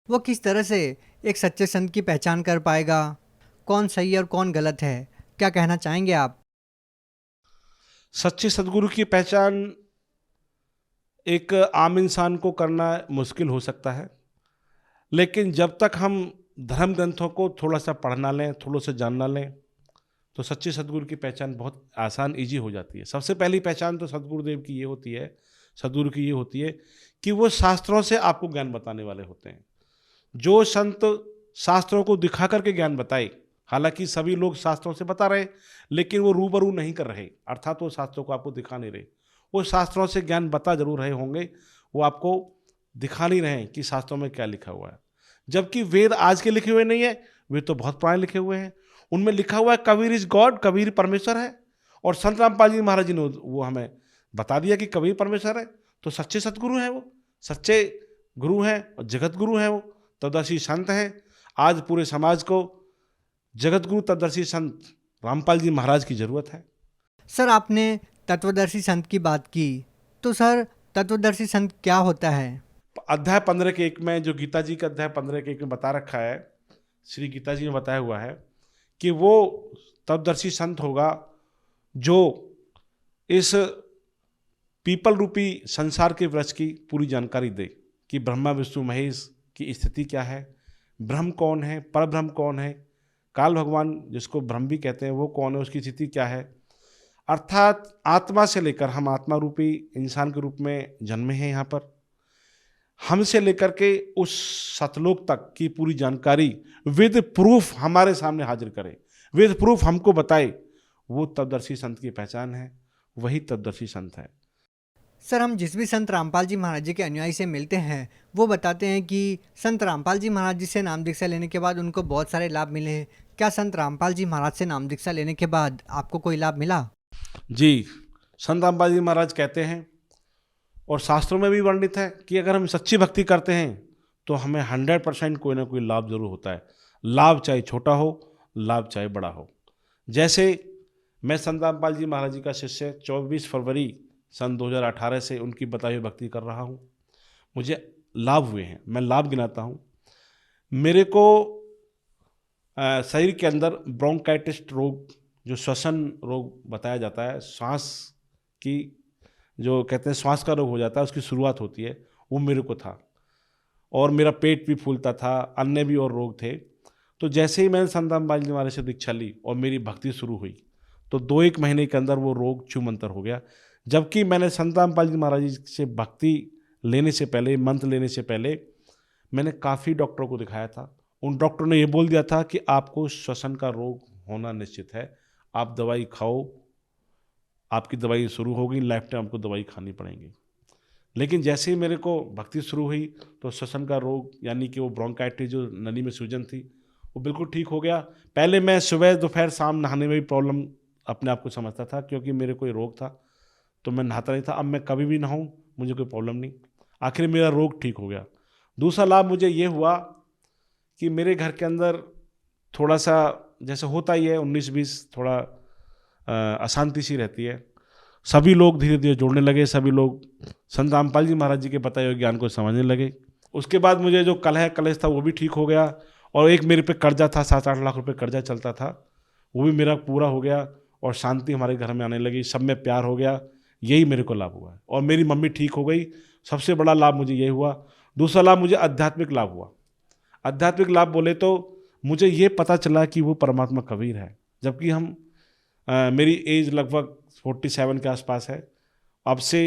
वो किस तरह से एक सच्चे संत की पहचान कर पाएगा? कौन सही और कौन गलत है, क्या कहना चाहेंगे आप? सच्चे सदगुरु की पहचान एक आम इंसान को करना मुश्किल हो सकता है, लेकिन जब तक हम धर्म ग्रंथों को थोड़ा सा पढ़ना लें, थोड़ा सा जानना लें, तो सच्चे सदगुरु की पहचान बहुत आसान, ईजी हो जाती है। सबसे पहली पहचान तो सदगुरुदेव की ये होती है, सदगुरु की ये होती है कि वो शास्त्रों से आपको ज्ञान बताने वाले होते हैं। जो संत शास्त्रों को दिखा करके ज्ञान बताए, हालांकि सभी लोग शास्त्रों से बता रहे, लेकिन वो रूबरू नहीं कर रहे, अर्थात वो शास्त्रों को आपको दिखा नहीं रहे। वो शास्त्रों से ज्ञान बता जरूर रहे होंगे, वो आपको दिखा नहीं रहे कि शास्त्रों में क्या लिखा हुआ है। जबकि वेद आज के लिखे हुए नहीं है, वे तो बहुत पुराने लिखे हुए हैं। उनमें लिखा हुआ है कबीर इज गॉड, कबीर परमेश्वर है। और संत रामपाल जी महाराज जी ने वो हमें बता दिया कि कबीर परमेश्वर है, तो सच्चे सतगुरु हैं, वो सच्चे गुरु हैं और जगत गुरु हैं, वो तत्वदर्शी संत हैं। आज पूरे समाज को जगत गुरु तत्वदर्शी संत रामपाल जी महाराज की जरूरत है। सर आपने तत्वदर्शी संत की बात की, तो सर तत्वदर्शी संत क्या होता है? अध्याय 15 के 1 में, जो गीता जी का अध्याय 15 के 1 में बता रखा है, श्री गीता जी में बताया हुआ है कि वो तत्वदर्शी संत होगा जो इस पीपल रूपी संसार के वृक्ष की पूरी जानकारी दे कि ब्रह्मा विष्णु महेश की स्थिति क्या है, ब्रह्म कौन है, परब्रह्म कौन है, काल भगवान जिसको ब्रह्म भी कहते हैं वो कौन है, उसकी स्थिति क्या है। अर्थात आत्मा से लेकर, हम आत्मा रूपी इंसान के रूप में जन्मे हैं यहाँ पर, हमसे लेकर के उस सतलोक तक की पूरी जानकारी विद प्रूफ हमारे सामने हाजिर करे, विद प्रूफ हमको बताए, वो तत्वदर्शी संत की पहचान है, वही तत्वदर्शी संत है। सर हम जिस भी संत रामपाल जी महाराज जी के अनुयायी से मिलते हैं, वो बताते हैं कि संत रामपाल जी महाराज जी से नाम दीक्षा लेने के बाद उनको बहुत सारे लाभ मिले हैं। क्या संत रामपाल जी महाराज से नाम दीक्षा लेने के बाद आपको कोई लाभ मिला? जी, संत रामपाल जी महाराज कहते हैं और शास्त्रों में भी वर्णित है कि अगर हम सच्ची भक्ति करते हैं तो हमें 100% कोई ना कोई लाभ जरूर होता है। लाभ चाहे छोटा हो, लाभ चाहे बड़ा हो। जैसे मैं संत रामपाल जी महाराज जी का शिष्य 24 फरवरी सन 2018 से उनकी बताई हुई भक्ति कर रहा हूँ। मुझे लाभ हुए हैं, मैं लाभ गिनाता हूँ। मेरे को शरीर के अंदर ब्रोंकाइटिस रोग, जो श्वसन रोग बताया जाता है, सांस की जो कहते हैं श्वास का रोग हो जाता है, उसकी शुरुआत होती है, वो मेरे को था। और मेरा पेट भी फूलता था, अन्य भी और रोग थे। तो जैसे ही मैंने संत रामपाल जी महाराज से दीक्षा ली और मेरी भक्ति शुरू हुई, तो 2-1 महीने के अंदर वो रोग छूमंतर हो गया। जबकि मैंने संत रामपाल जी महाराज जी से भक्ति लेने से पहले, मंत्र लेने से पहले, मैंने काफ़ी डॉक्टरों को दिखाया था। उन डॉक्टरों ने ये बोल दिया था कि आपको श्वसन का रोग होना निश्चित है, आप दवाई खाओ, आपकी दवाई शुरू होगी, लाइफ टाइम आपको दवाई खानी पड़ेगी। लेकिन जैसे ही मेरे को भक्ति शुरू हुई तो श्वसन का रोग यानी कि वो ब्रोंकाइटिस, जो नली में सूजन थी, वो बिल्कुल ठीक हो गया। पहले मैं सुबह दोपहर शाम नहाने में भी प्रॉब्लम अपने आप को समझता था, क्योंकि मेरे कोई रोग था तो मैं नहाता नहीं था। अब मैं कभी भी नहाऊं, मुझे कोई प्रॉब्लम नहीं। आखिर मेरा रोग ठीक हो गया। दूसरा लाभ मुझे ये हुआ कि मेरे घर के अंदर थोड़ा सा, जैसे होता ही है 19-20, थोड़ा अशांति सी रहती है। सभी लोग धीरे धीरे जुड़ने लगे, सभी लोग संत रामपाल जी महाराज जी के बताए हुए ज्ञान को समझने लगे। उसके बाद मुझे जो कलेश था वो भी ठीक हो गया। और एक मेरे पे कर्जा था, 7-8 लाख रुपए कर्जा चलता था, वो भी मेरा पूरा हो गया और शांति हमारे घर में आने लगी, सब में प्यार हो गया। यही मेरे को लाभ हुआ है। और मेरी मम्मी ठीक हो गई, सबसे बड़ा लाभ मुझे यही हुआ। दूसरा लाभ मुझे आध्यात्मिक लाभ हुआ। आध्यात्मिक लाभ बोले तो मुझे ये पता चला कि वो परमात्मा कबीर है। जबकि हम मेरी एज लगभग 47 के आसपास है। अब से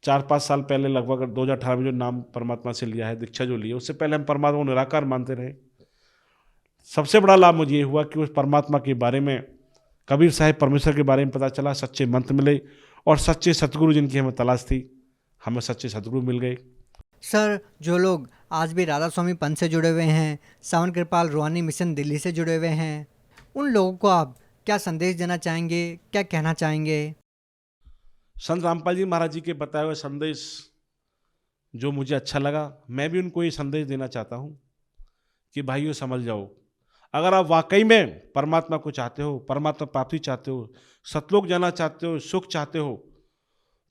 4-5 साल पहले, लगभग 2018 में जो नाम परमात्मा से लिया है, दीक्षा जो ली है, उससे पहले हम परमात्मा को निराकार मानते रहे। सबसे बड़ा लाभ मुझे ये हुआ कि उस परमात्मा के बारे में, कबीर साहिब परमेश्वर के बारे में पता चला, सच्चे मंत्र मिले और सच्चे सतगुरु जिनकी हमें तलाश थी, हमें सच्चे सतगुरु मिल गए। सर, जो लोग आज भी राधा स्वामी पंथ से जुड़े हुए हैं, सावन कृपाल रूहानी मिशन दिल्ली से जुड़े हुए हैं, उन लोगों को आप क्या संदेश देना चाहेंगे, क्या कहना चाहेंगे? संत रामपाल जी महाराज जी के बताए हुए संदेश जो मुझे अच्छा लगा, मैं भी उनको ये संदेश देना चाहता हूँ कि भाइयों समझ जाओ, अगर आप वाकई में परमात्मा को चाहते हो, परमात्मा प्राप्ति चाहते हो, सतलोक जाना चाहते हो, सुख चाहते हो,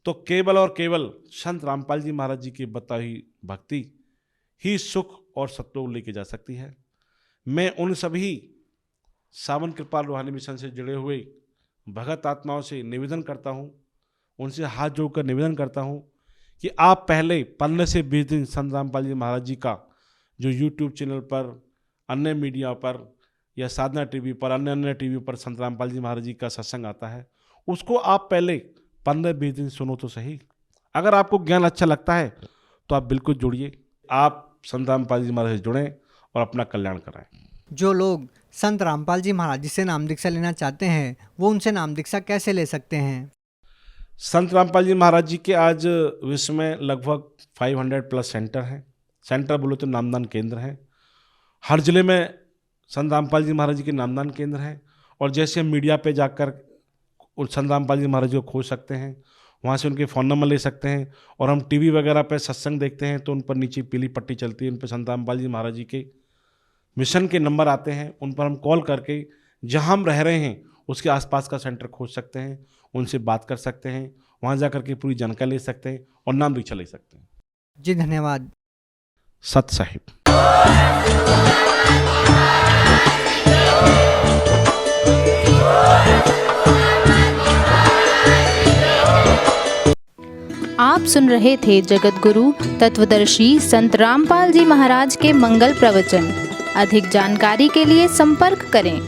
तो केवल और केवल संत रामपाल जी महाराज जी की बताई हुई भक्ति ही सुख और सतलोक लेके जा सकती है। मैं उन सभी सावन कृपाल रूहानी मिशन से जुड़े हुए भगत आत्माओं से निवेदन करता हूँ, उनसे हाथ जोड़कर निवेदन करता हूँ कि आप पहले 15 से 20 दिन संत रामपाल जी महाराज जी का जो यूट्यूब चैनल पर, अन्य मीडिया पर या साधना टीवी पर, अन्य टीवी पर संत रामपाल जी महाराज जी का सत्संग आता है, उसको आप पहले 15-20 दिन सुनो तो सही। अगर आपको ज्ञान अच्छा लगता है तो आप बिल्कुल जुड़िए, आप संत रामपाल जी महाराज से जुड़ें और अपना कल्याण कराएं। जो लोग संत रामपाल जी महाराज जी से नाम दीक्षा लेना चाहते हैं, वो उनसे नाम दीक्षा कैसे ले सकते हैं? संत रामपाल जी महाराज जी के आज विश्व में लगभग 500+ सेंटर हैं। सेंटर बोलो तो नामदान केंद्र हैं। हर जिले में संत रामपाल जी महाराज जी के नामदान केंद्र हैं। और जैसे हम मीडिया पे जाकर संत रामपाल जी महाराज जी को खोज सकते हैं, वहाँ से उनके फ़ोन नंबर ले सकते हैं। और हम टीवी वगैरह पे सत्संग देखते हैं तो उन पर नीचे पीली पट्टी चलती है, उन पर संत रामपाल जी महाराज जी के मिशन के नंबर आते हैं। उन पर हम कॉल करके जहाँ हम रह रहे हैं उसके आसपास का सेंटर खोज सकते हैं, उनसे बात कर सकते हैं, वहाँ जा कर के पूरी जानकारी ले सकते हैं और नाम दीक्षा ले सकते हैं। जी धन्यवाद। सत साहिब। आप सुन रहे थे जगत गुरु तत्वदर्शी संत रामपाल जी महाराज के मंगल प्रवचन। अधिक जानकारी के लिए संपर्क करें